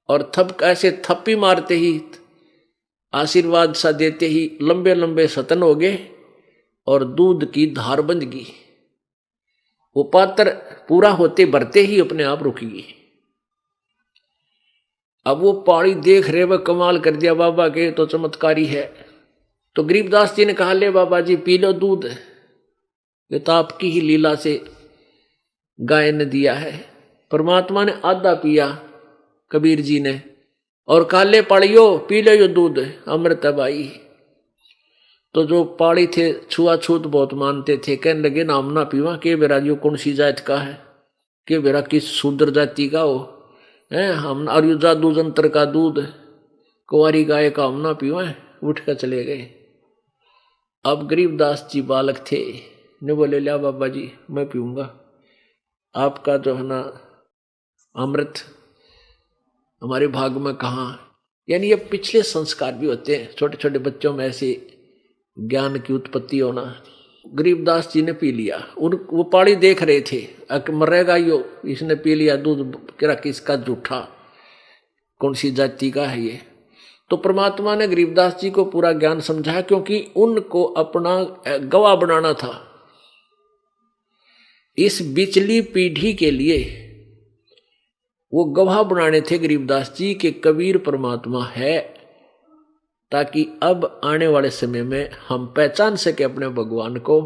[SPEAKER 1] और ऐसे थप्पी मारते ही, आशीर्वाद सा देते ही लंबे लंबे सतन हो गए और दूध की धार बंध गई। वो पात्र पूरा होते भरते ही अपने आप रुक गई। अब वो पानी देख रहे, वह कमाल कर दिया बाबा के तो चमत्कारी है। तो गरीबदास जी ने कहा ले बाबा जी पी लो दूध, ये तो आपकी ही लीला से गाय ने दिया है। परमात्मा ने आधा पिया कबीर जी ने, और काले पड़ियो पी लो यो दूध, अमृत भाई। तो जो पाड़ी थे छुआछूत बहुत मानते थे, कहने लगे नाम ना पीवा, के बेरा यो कौन सी जात का है, के बेरा किस शूद्र जाति का हो है, हम और यो जादू जंत्र का दूध कुंवारी गाय का हम ना पीवा। उठ कर चले गए। अब गरीबदास जी बालक थे, ने बोले लिया बाबा जी मैं पीऊंगा, आपका जो है ना अमृत हमारे भाग में कहाँ। यानी ये पिछले संस्कार भी होते हैं छोटे छोटे बच्चों में, ऐसे ज्ञान की उत्पत्ति होना। गरीबदास जी ने पी लिया, वो पाड़ी देख रहे थे, मरेगा यो, इसने पी लिया दूध, किरा किसका जूठा, कौन सी जाति का है ये। तो परमात्मा ने गरीबदास जी को पूरा ज्ञान समझाया, क्योंकि उनको अपना गवाह बनाना था। इस बिचली पीढ़ी के लिए वो गवाह बनाने थे गरीबदास जी के कबीर परमात्मा है, ताकि अब आने वाले समय में हम पहचान सके अपने भगवान को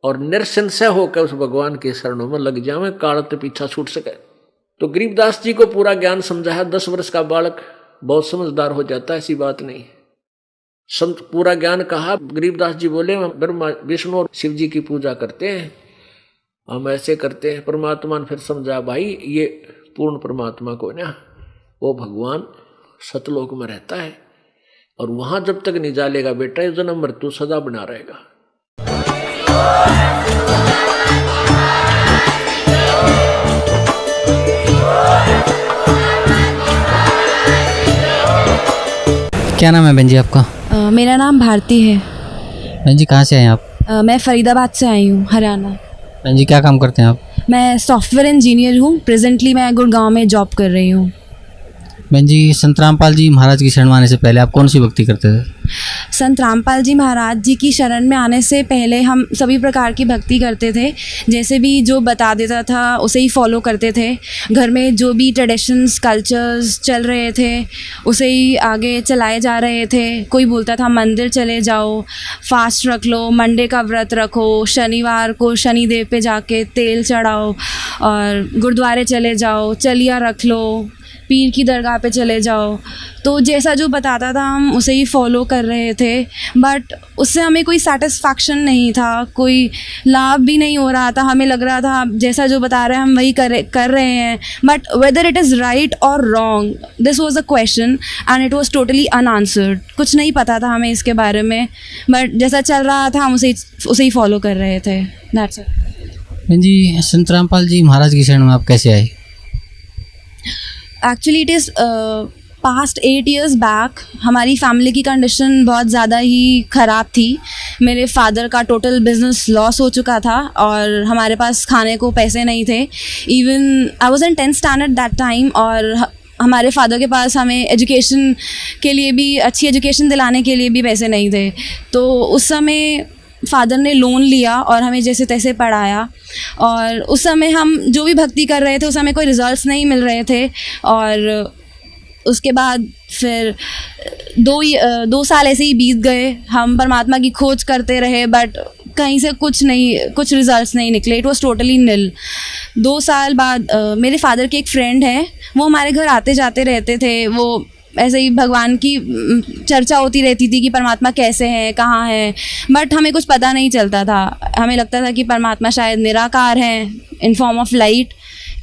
[SPEAKER 1] और निरसंशय होकर उस भगवान के शरणों में लग जाए, काल तो पीछा छूट सके। तो गरीबदास जी को पूरा ज्ञान समझाया। 10 वर्ष का बालक बहुत समझदार हो जाता है, ऐसी बात नहीं। पूरा ज्ञान कहा। गरीबदास जी बोले ब्रह्मा विष्णु और शिव जी की पूजा करते हैं, हम ऐसे करते हैं। परमात्मा ने फिर समझा भाई ये पूर्ण परमात्मा को ना, वो भगवान सतलोक में रहता है, और वहां जब तक नहीं जालेगा बेटा, ये जन्म मृत्यु सदा बना रहेगा।
[SPEAKER 2] क्या नाम है बहन जी आपका?
[SPEAKER 3] मेरा नाम भारती है।
[SPEAKER 2] बहन जी कहाँ से आए आप?
[SPEAKER 3] मैं फरीदाबाद से आई हूँ, हरियाणा।
[SPEAKER 2] बहन जी क्या काम करते हैं आप?
[SPEAKER 3] मैं सॉफ्टवेयर इंजीनियर हूँ। प्रेजेंटली मैं गुड़गांव में जॉब कर रही हूँ।
[SPEAKER 2] बहन जी संत रामपाल जी महाराज की शरण में आने से पहले आप कौन सी भक्ति करते थे?
[SPEAKER 3] संत रामपाल जी महाराज जी की शरण में आने से पहले हम सभी प्रकार की भक्ति करते थे। जैसे भी जो बता देता था उसे ही फॉलो करते थे। घर में जो भी ट्रेडिशंस कल्चर्स चल रहे थे उसे ही आगे चलाए जा रहे थे। कोई बोलता था मंदिर चले जाओ, फास्ट रख लो, मंडे का व्रत रखो, शनिवार को शनिदेव पे जाके तेल चढ़ाओ, और गुरुद्वारे चले जाओ, चलिया रख लो, पीर की दरगाह पे चले जाओ। तो जैसा जो बताता था हम उसे ही फॉलो कर रहे थे, बट उससे हमें कोई सेटिस्फैक्शन नहीं था, कोई लाभ भी नहीं हो रहा था। हमें लग रहा था जैसा जो बता रहे हैं हम वही कर रहे हैं, but whether it is right और wrong, this was a question and it was totally unanswered. कुछ नहीं पता था हमें इसके बारे में, बट जैसा चल रहा था हम उसे ही फॉलो कर रहे थे। That's it.
[SPEAKER 2] जी संत रामपाल जी महाराज की शरण में आप कैसे आए?
[SPEAKER 3] Actually it is past 8 years back हमारी फैमिली की कंडीशन बहुत ज़्यादा ही ख़राब थी। मेरे फादर का टोटल बिजनेस लॉस हो चुका था और हमारे पास खाने को पैसे नहीं थे। Even I was in 10th standard that time, और हमारे फादर के पास हमें एजुकेशन के लिए भी, अच्छी एजुकेशन दिलाने के लिए भी पैसे नहीं थे। तो उस समय फादर ने लोन लिया और हमें जैसे तैसे पढ़ाया, और उस समय हम जो भी भक्ति कर रहे थे उस समय कोई रिजल्ट्स नहीं मिल रहे थे, और उसके बाद फिर 2 साल ऐसे ही बीत गए। हम परमात्मा की खोज करते रहे बट कहीं से कुछ रिजल्ट्स नहीं निकले। इट वॉज टोटली निल। 2 साल बाद मेरे फादर के एक फ्रेंड हैं, वो हमारे घर आते जाते रहते थे। वो ऐसे ही भगवान की चर्चा होती रहती थी कि परमात्मा कैसे हैं, कहाँ हैं, बट हमें कुछ पता नहीं चलता था। हमें लगता था कि परमात्मा शायद निराकार हैं इन फॉर्म ऑफ लाइट,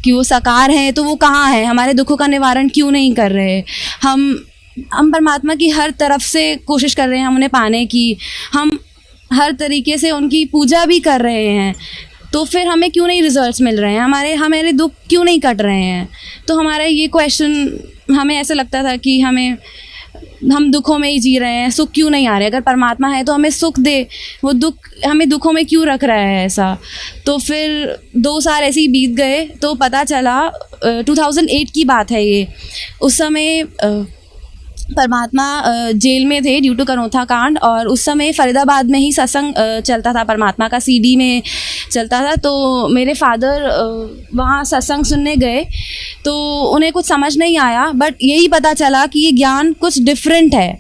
[SPEAKER 3] कि वो साकार हैं, तो वो कहाँ हैं, हमारे दुखों का निवारण क्यों नहीं कर रहे। हम परमात्मा की हर तरफ से कोशिश कर रहे हैं हम उन्हें पाने की, हम हर तरीके से उनकी पूजा भी कर रहे हैं, तो फिर हमें क्यों नहीं रिजल्ट्स मिल रहे हैं, हमारे दुख क्यों नहीं कट रहे हैं। तो हमारा ये क्वेश्चन, हमें ऐसा लगता था कि हम दुखों में ही जी रहे हैं, सुख क्यों नहीं आ रहे। अगर परमात्मा है तो हमें सुख दे, वो दुख हमें दुखों में क्यों रख रहा है ऐसा। तो फिर 2 साल ऐसे ही बीत गए तो पता चला 2008 की बात है ये। उस समय परमात्मा जेल में थे ड्यू टू कनोथा कांड, और उस समय फरीदाबाद में ही सत्संग चलता था, परमात्मा का CD में चलता था। तो मेरे फादर वहाँ सत्संग सुनने गए तो उन्हें कुछ समझ नहीं आया, बट यही पता चला कि ये ज्ञान कुछ डिफरेंट है।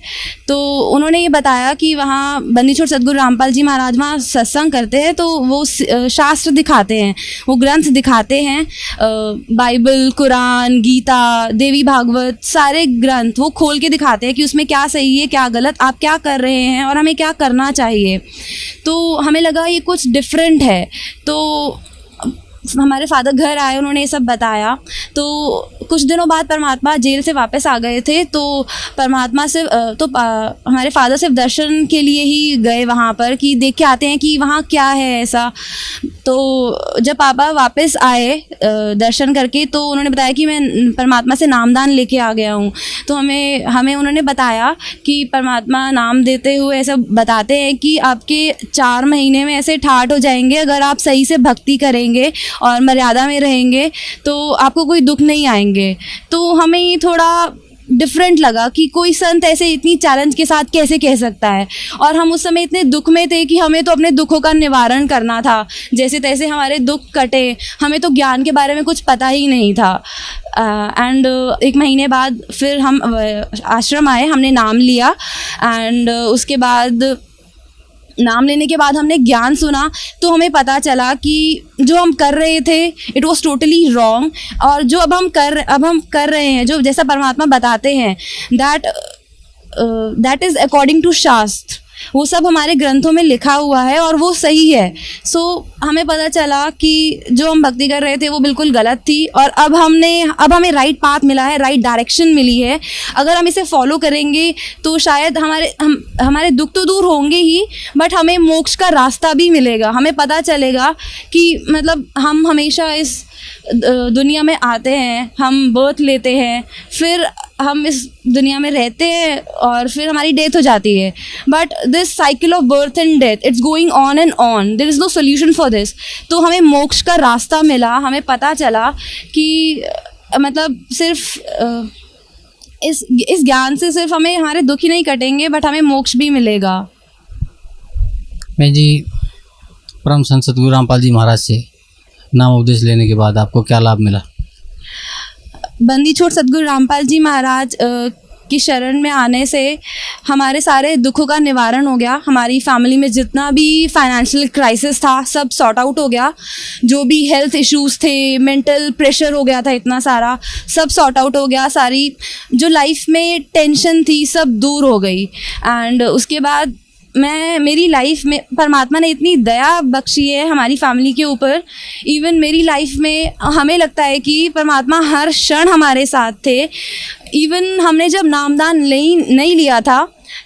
[SPEAKER 3] तो उन्होंने ये बताया कि वहाँ बंदी छोड़ सदगुरु रामपाल जी महाराज वहाँ सत्संग करते हैं, तो वो शास्त्र दिखाते हैं, वो ग्रंथ दिखाते हैं, बाइबल, कुरान, गीता, देवी भागवत, सारे ग्रंथ वो खोल के दिखाते हैं कि उसमें क्या सही है, क्या गलत, आप क्या कर रहे हैं और हमें क्या करना चाहिए। तो हमें लगा ये कुछ डिफरेंट है। तो हमारे फादर घर आए, उन्होंने ये सब बताया। तो कुछ दिनों बाद परमात्मा जेल से वापस आ गए थे, तो परमात्मा से हमारे फादर सिर्फ दर्शन के लिए ही गए वहाँ पर, कि देख के आते हैं कि वहाँ क्या है ऐसा। तो जब पापा वापस आए दर्शन करके, तो उन्होंने बताया कि मैं परमात्मा से नामदान लेके आ गया हूँ। तो हमें उन्होंने बताया कि परमात्मा नाम देते हुए ऐसा बताते हैं कि आपके 4 महीने में ऐसे ठाठ हो जाएंगे, अगर आप सही से भक्ति करेंगे और मर्यादा में रहेंगे तो आपको कोई दुख नहीं आएंगे। तो हमें ये थोड़ा डिफरेंट लगा कि कोई संत ऐसे इतनी चैलेंज के साथ कैसे कह सकता है। और हम उस समय इतने दुख में थे कि हमें तो अपने दुखों का निवारण करना था, जैसे तैसे हमारे दुख कटे। हमें तो ज्ञान के बारे में कुछ पता ही नहीं था। एंड 1 महीने बाद फिर हम आश्रम आए, हमने नाम लिया, एंड उसके बाद नाम लेने के बाद हमने ज्ञान सुना, तो हमें पता चला कि जो हम कर रहे थे इट वाज टोटली रॉन्ग, और जो अब हम कर रहे हैं, जो जैसा परमात्मा बताते हैं, दैट इज़ अकॉर्डिंग टू शास्त्र, वो सब हमारे ग्रंथों में लिखा हुआ है और वो सही है। सो हमें पता चला कि जो हम भक्ति कर रहे थे वो बिल्कुल गलत थी, और अब हमें राइट पाथ मिला है, राइट डायरेक्शन मिली है। अगर हम इसे फॉलो करेंगे तो शायद हमारे दुख तो दूर होंगे ही, बट हमें मोक्ष का रास्ता भी मिलेगा। हमें पता चलेगा कि मतलब हम हमेशा इस दुनिया में आते हैं, हम बर्थ लेते हैं, फिर हम इस दुनिया में रहते हैं और फिर हमारी डेथ हो जाती है। But this cycle of birth and death, it's going on and on, there is no solution for this. तो हमें मोक्ष का रास्ता मिला। हमें पता चला कि मतलब सिर्फ इस ज्ञान से सिर्फ हमारे दुख ही नहीं कटेंगे, बट हमें मोक्ष भी मिलेगा।
[SPEAKER 2] मैं जी परम संत सदगुरु रामपाल जी महाराज से नाम उपदेश लेने के बाद आपको क्या लाभ मिला?
[SPEAKER 3] बंदी छोड़ सदगुरु रामपाल जी महाराज की शरण में आने से हमारे सारे दुखों का निवारण हो गया। हमारी फैमिली में जितना भी फाइनेंशियल क्राइसिस था सब सॉर्ट आउट हो गया। जो भी हेल्थ इश्यूज़ थे, मेंटल प्रेशर हो गया था इतना सारा, सब सॉर्ट आउट हो गया। सारी जो लाइफ में टेंशन थी सब दूर हो गई। एंड उसके बाद मेरी लाइफ में परमात्मा ने इतनी दया बख्शी है हमारी फैमिली के ऊपर। इवन मेरी लाइफ में हमें लगता है कि परमात्मा हर क्षण हमारे साथ थे। इवन हमने जब नामदान नहीं लिया था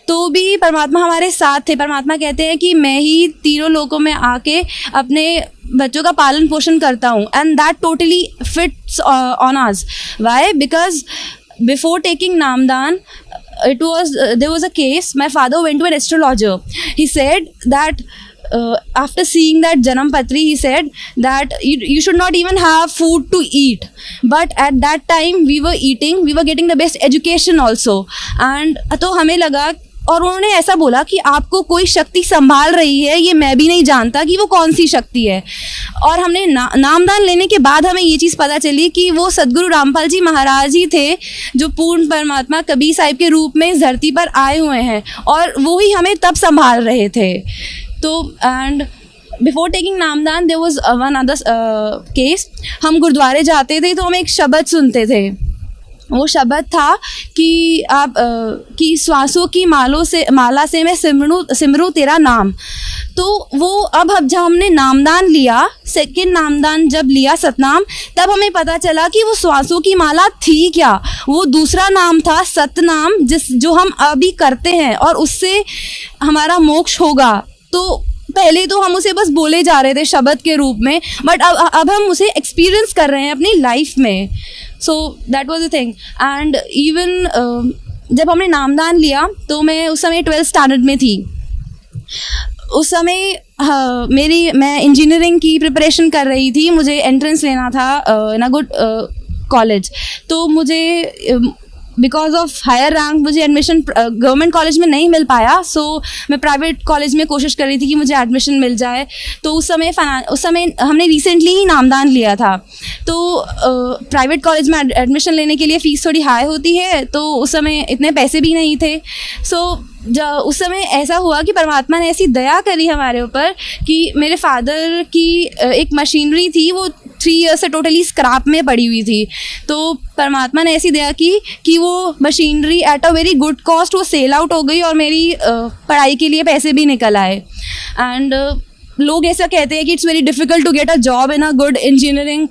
[SPEAKER 3] तो भी परमात्मा हमारे साथ थे। परमात्मा कहते हैं कि मैं ही तीनों लोकों में आके अपने बच्चों का पालन पोषण करता हूँ, and that totally fits on us. Why? Because before taking naamdaan, there was a case. My father went to an astrologer. He said that after seeing that Janam Patri, he said that you should not even have food to eat. But at that time we were eating, we were getting the best education also. And तो हमें लगा और उन्होंने ऐसा बोला कि आपको कोई शक्ति संभाल रही है, ये मैं भी नहीं जानता कि वो कौन सी शक्ति है। और हमने नामदान लेने के बाद हमें ये चीज़ पता चली कि वो सदगुरु रामपाल जी महाराज ही थे जो पूर्ण परमात्मा कबीर साहिब के रूप में इस धरती पर आए हुए हैं, और वो ही हमें तब संभाल रहे थे। तो and before taking naamdaan there was one other case. हम गुरुद्वारे जाते थे तो हम एक शब्द सुनते थे, वो शब्द था कि आप कि श्वासों की माला से मैं सिमरूं तेरा नाम। तो वो अब जब हमने नामदान लिया, सेकंड नामदान जब लिया सतनाम, तब हमें पता चला कि वो श्वासों की माला थी क्या, वो दूसरा नाम था सतनाम, जो हम अभी करते हैं और उससे हमारा मोक्ष होगा। तो पहले तो हम उसे बस बोले जा रहे थे शब्द के रूप में, बट अब हम उसे एक्सपीरियंस कर रहे हैं अपनी लाइफ में। So that was the thing. And even जब हमने नामदान लिया तो मैं उस समय 12th स्टैंडर्ड में थी। उस समय मैं इंजीनियरिंग की प्रिपरेशन कर रही थी, मुझे एंट्रेंस लेना था इन अ गुड कॉलेज। तो मुझे बिकॉज ऑफ हायर रैंक मुझे एडमिशन गवर्नमेंट कॉलेज में नहीं मिल पाया, सो मैं प्राइवेट कॉलेज में कोशिश कर रही थी कि मुझे एडमिशन मिल जाए। तो उस समय हमने रिसेंटली ही नामदान लिया था। तो प्राइवेट कॉलेज में एडमिशन लेने के लिए फ़ीस थोड़ी हाई होती है, तो उस समय इतने पैसे भी नहीं थे। सो उस समय ऐसा हुआ कि परमात्मा ने ऐसी दया करी हमारे ऊपर कि मेरे फादर की एक मशीनरी थी, वो 3 ईयर से टोटली स्क्रैप में पड़ी हुई थी। तो परमात्मा ने ऐसी दया की कि वो machinery at a very good cost वो सेल आउट हो गई और मेरी पढ़ाई के लिए पैसे भी निकल आए। एंड लोग ऐसा कहते हैं कि it's very difficult to get a job in a good engineering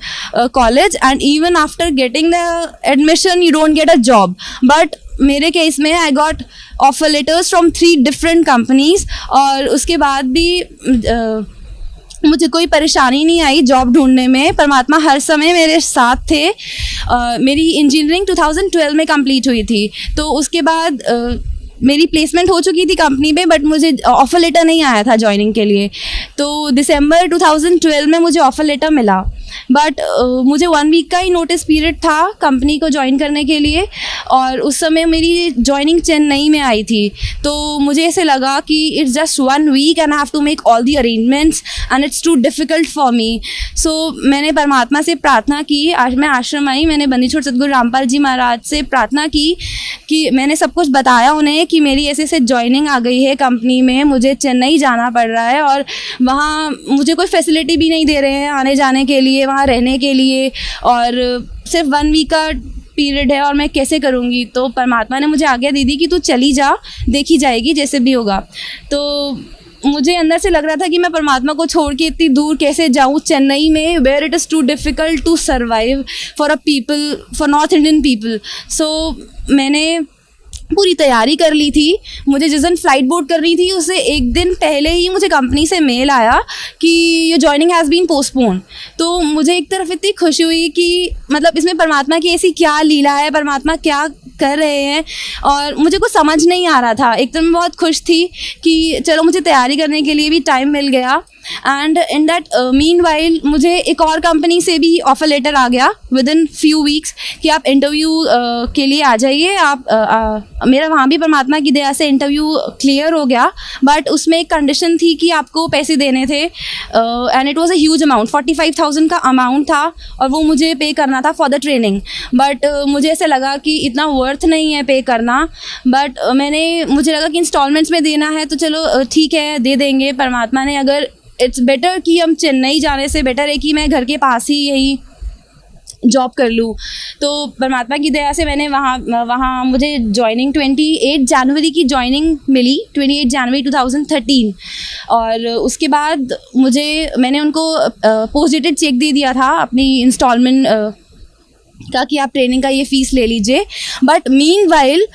[SPEAKER 3] college, and even after getting the admission you don't get a job. But मेरे केस में I got offer letters from 3 different companies, और उसके बाद भी मुझे कोई परेशानी नहीं आई जॉब ढूंढने में। परमात्मा हर समय मेरे साथ थे। मेरी इंजीनियरिंग 2012 में कंप्लीट हुई थी। तो उसके बाद मेरी प्लेसमेंट हो चुकी थी कंपनी में, बट मुझे ऑफ़र लेटर नहीं आया था जॉइनिंग के लिए। तो दिसंबर 2012 में मुझे ऑफ़र लेटर मिला, बट मुझे 1 वीक का ही नोटिस पीरियड था कंपनी को ज्वाइन करने के लिए, और उस समय मेरी ज्वाइनिंग चेन्नई में आई थी। तो मुझे ऐसे लगा कि it's just 1 week and I have to make all the arrangements and it's too difficult for me. So मैंने परमात्मा से प्रार्थना की। आज मैं आश्रम आई, मैंने बंदीछोड़ सदगुरु रामपाल जी महाराज से प्रार्थना की कि मैंने सब कुछ बताया उन्हें कि मेरी ऐसे ज्वाइनिंग आ गई है कंपनी में, मुझे चेन्नई जाना पड़ रहा है और वहाँ मुझे कोई फैसिलिटी भी नहीं दे रहे हैं आने जाने के लिए, वहाँ रहने के लिए, और सिर्फ 1 वीक का पीरियड है और मैं कैसे करूँगी। तो परमात्मा ने मुझे आज्ञा दी थी कि तू चली जा, देखी जाएगी जैसे भी होगा। तो मुझे अंदर से लग रहा था कि मैं परमात्मा को छोड़ के इतनी दूर कैसे जाऊँ चेन्नई में, where it is too difficult to survive for north Indian people. So मैंने पूरी तैयारी कर ली थी। मुझे जिस दिन फ़्लाइट बोर्ड कर रही थी उससे 1 दिन पहले ही मुझे कंपनी से मेल आया कि your joining has been postpone. तो मुझे एक तरफ इतनी खुशी हुई कि मतलब इसमें परमात्मा की ऐसी क्या लीला है, परमात्मा क्या कर रहे हैं, और मुझे कुछ समझ नहीं आ रहा था। एकदम बहुत खुश थी कि चलो मुझे तैयारी करने के लिए भी टाइम मिल गया। एंड इन दैट मीनवाइल मुझे एक और कंपनी से भी ऑफ़र लेटर आ गया विद इन फ्यू वीक्स कि आप इंटरव्यू के लिए आ जाइए। मेरा वहाँ भी परमात्मा की दया से इंटरव्यू क्लियर हो गया, बट उसमें एक कंडीशन थी कि आपको पैसे देने थे, and it was a huge amount, 45,000 का अमाउंट था और वो मुझे पे करना था फॉर द ट्रेनिंग। बट मुझे ऐसे लगा कि इतना वर्थ नहीं है पे करना, बट मुझे लगा कि इंस्टॉलमेंट्स में देना है तो चलो ठीक है दे देंगे। परमात्मा ने अगर इट्स बेटर कि हम चेन्नई जाने से बेटर है कि मैं घर के पास ही यही जॉब कर लूँ। तो परमात्मा की दया से मैंने वहाँ मुझे जॉइनिंग 28 जनवरी की जॉइनिंग मिली, 28 जनवरी 2013। और उसके बाद मैंने उनको पोस्ट डेटेड चेक दे दिया था अपनी इंस्टॉलमेंट का कि आप ट्रेनिंग का ये फ़ीस ले लीजिए। बट मीनवाइल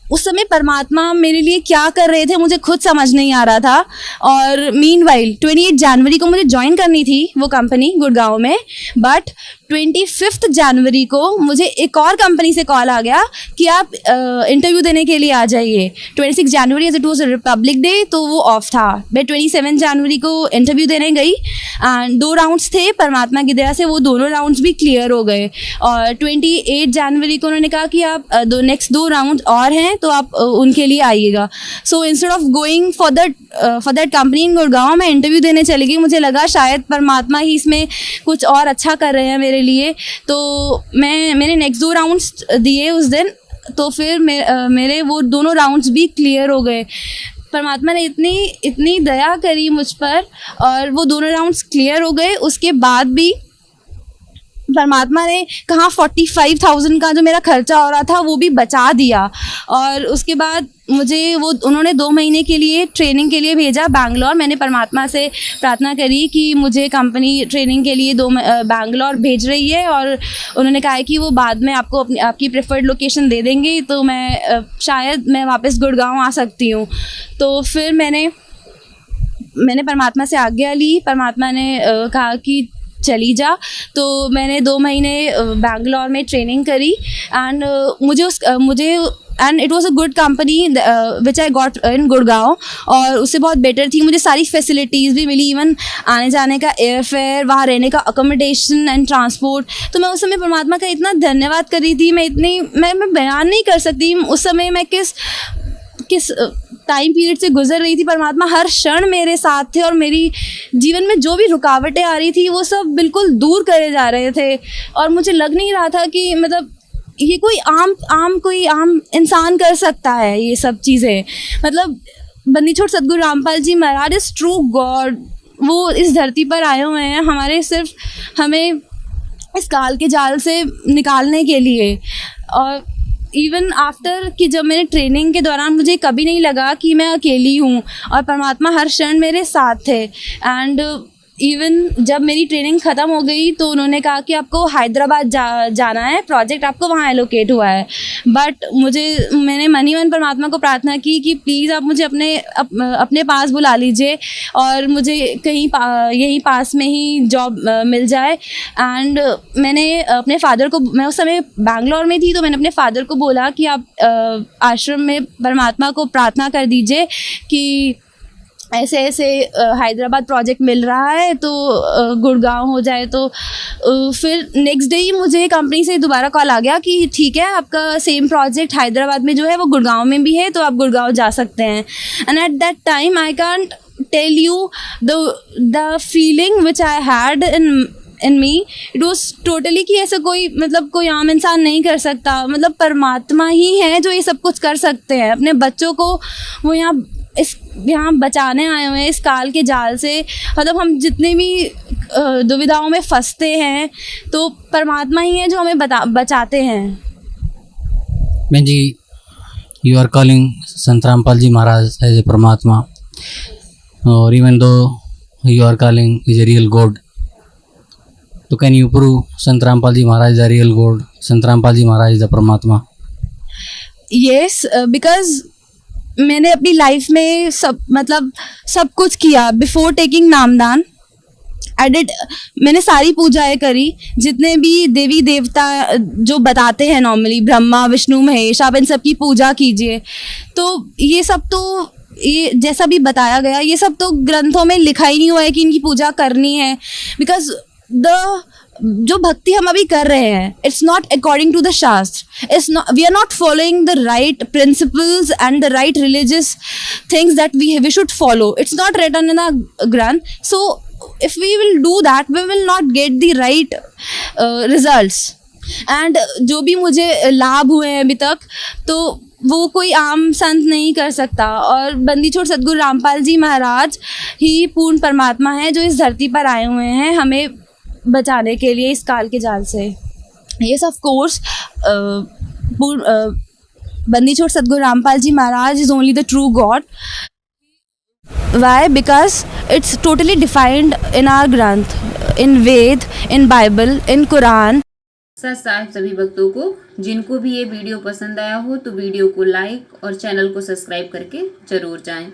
[SPEAKER 3] उस समय परमात्मा मेरे लिए क्या कर रहे थे मुझे खुद समझ नहीं आ रहा था। और मीनवाइल 28 जनवरी को मुझे ज्वाइन करनी थी वो कंपनी गुड़गांव में, बट 25 जनवरी को मुझे एक और कंपनी से कॉल आ गया कि आप इंटरव्यू देने के लिए आ जाइए। 26 जनवरी as it was republic day तो वो ऑफ था। मैं 27 जनवरी को इंटरव्यू देने गई एंड 2 राउंड्स थे, परमात्मा की दया से वो दोनों राउंड्स भी क्लियर हो गए। और 28 जनवरी को उन्होंने कहा कि आप नेक्स्ट 2 राउंड और हैं हैं तो आप उनके लिए आइएगा। So instead of going for that company इन गुड़गांव, मैं इंटरव्यू देने चली गई। मुझे लगा शायद परमात्मा ही इसमें कुछ और अच्छा कर रहे हैं मेरे लिए, तो मैंने नेक्स्ट 2 राउंड्स दिए उस दिन। तो फिर मेरे वो दोनों राउंड्स भी क्लियर हो गए। परमात्मा ने इतनी दया करी मुझ पर और वो दोनों राउंड्स क्लियर हो गए। उसके बाद भी परमात्मा ने कहाँ 45,000 का जो मेरा खर्चा हो रहा था वो भी बचा दिया। और उसके बाद मुझे उन्होंने 2 महीने के लिए ट्रेनिंग के लिए भेजा बैंगलोर। मैंने परमात्मा से प्रार्थना करी कि मुझे कंपनी ट्रेनिंग के लिए बैंगलोर भेज रही है और उन्होंने कहा है कि वो बाद में आपको आपकी प्रेफर्ड लोकेशन दे देंगे, तो शायद मैं वापस गुड़गांव आ सकती हूँ। तो फिर मैंने परमात्मा से आज्ञा ली। परमात्मा ने कहा कि चली जा। तो मैंने 2 महीने बैंगलोर में ट्रेनिंग करी and and it was a good company which I got in Gurgaon, और उससे बहुत बेटर थी। मुझे सारी फैसिलिटीज़ भी मिली, इवन आने जाने का एयर फेयर, वहाँ रहने का अकोमोडेशन एंड ट्रांसपोर्ट। तो मैं उस समय परमात्मा का इतना धन्यवाद कर रही थी। मैं बयान नहीं कर सकती उस समय मैं किस टाइम पीरियड से गुजर रही थी। परमात्मा हर क्षण मेरे साथ थे और मेरी जीवन में जो भी रुकावटें आ रही थी वो सब बिल्कुल दूर करे जा रहे थे। और मुझे लग नहीं रहा था कि मतलब ये कोई आम इंसान कर सकता है ये सब चीज़ें। मतलब बंदी छोड़ सदगुरु रामपाल जी महाराज इज़ ट्रू गॉड। वो इस धरती पर आए हुए हैं हमें इस काल के जाल से निकालने के लिए। और इवन आफ्टर कि जब मैंने ट्रेनिंग के दौरान मुझे कभी नहीं लगा कि मैं अकेली हूँ और परमात्मा हर क्षण मेरे साथ थे। एंड इवन जब मेरी ट्रेनिंग ख़त्म हो गई तो उन्होंने कहा कि आपको हैदराबाद जाना है, प्रोजेक्ट आपको वहाँ एलोकेट हुआ है। बट मैंने मन ही मन परमात्मा को प्रार्थना की कि प्लीज़ आप मुझे अपने पास बुला लीजिए और मुझे कहीं यहीं पास में ही जॉब मिल जाए। एंड मैंने अपने फादर को, मैं उस समय बैंगलोर में थी, तो मैंने अपने फादर को बोला कि आप आश्रम में परमात्मा को प्रार्थना कर दीजिए कि ऐसे हैदराबाद प्रोजेक्ट मिल रहा है तो गुड़गांव हो जाए। तो फिर नेक्स्ट डे ही मुझे कंपनी से दोबारा कॉल आ गया कि ठीक है, आपका सेम प्रोजेक्ट हैदराबाद में जो है वो गुड़गांव में भी है, तो आप गुड़गांव जा सकते हैं। And at that time I can't tell you the feeling which I had in me. It was totally कि ऐसा कोई आम इंसान नहीं कर सकता। मतलब परमात्मा ही है जो ये सब कुछ कर सकते हैं। अपने बच्चों को वो यहाँ बचाने आए हुए हैं इस काल के जाल से। मतलब हम जितने भी दुविधाओं में फंसते हैं तो परमात्मा ही है जो हमें बचाते हैं।
[SPEAKER 2] मैं जी, you are calling Sant Rampal ji Maharaj as a परमात्मा, और even though you are calling is a real god, तो can you prove Sant Rampal ji Maharaj is a real god, Sant Rampal ji Maharaj is अ परमात्मा?
[SPEAKER 3] यस, बिकॉज मैंने अपनी लाइफ में सब कुछ किया। बिफोर टेकिंग नामदान मैंने सारी पूजाएं करी, जितने भी देवी देवता जो बताते हैं नॉर्मली, ब्रह्मा विष्णु महेश, आप इन सब की पूजा कीजिए। तो ये जैसा भी बताया गया, ये सब तो ग्रंथों में लिखा ही नहीं हुआ है कि इनकी पूजा करनी है। बिकॉज जो भक्ति हम अभी कर रहे हैं, it's not according to the shastra. We are not following the right principles and the right religious things that we should follow. It's not written in the granth. So if we will do that, we will not get the right results. And जो भी मुझे लाभ हुए हैं अभी तक, तो वो कोई आम संत नहीं कर सकता। और बंदी छोड़ सदगुरु रामपाल जी महाराज ही पूर्ण परमात्मा हैं जो इस धरती पर आए हुए हैं हमें बचाने के लिए इस काल के जाल से। Yes, of course, बंदी छोड़ सदगुरु रामपाल जी महाराज is only the true God. Why? Because it's totally defined in our Granth, in Ved, in Bible, in Quran.
[SPEAKER 4] सत साहिब सभी भक्तों को, जिनको भी ये वीडियो पसंद आया हो तो वीडियो को लाइक और चैनल को सब्सक्राइब करके जरूर जाएं।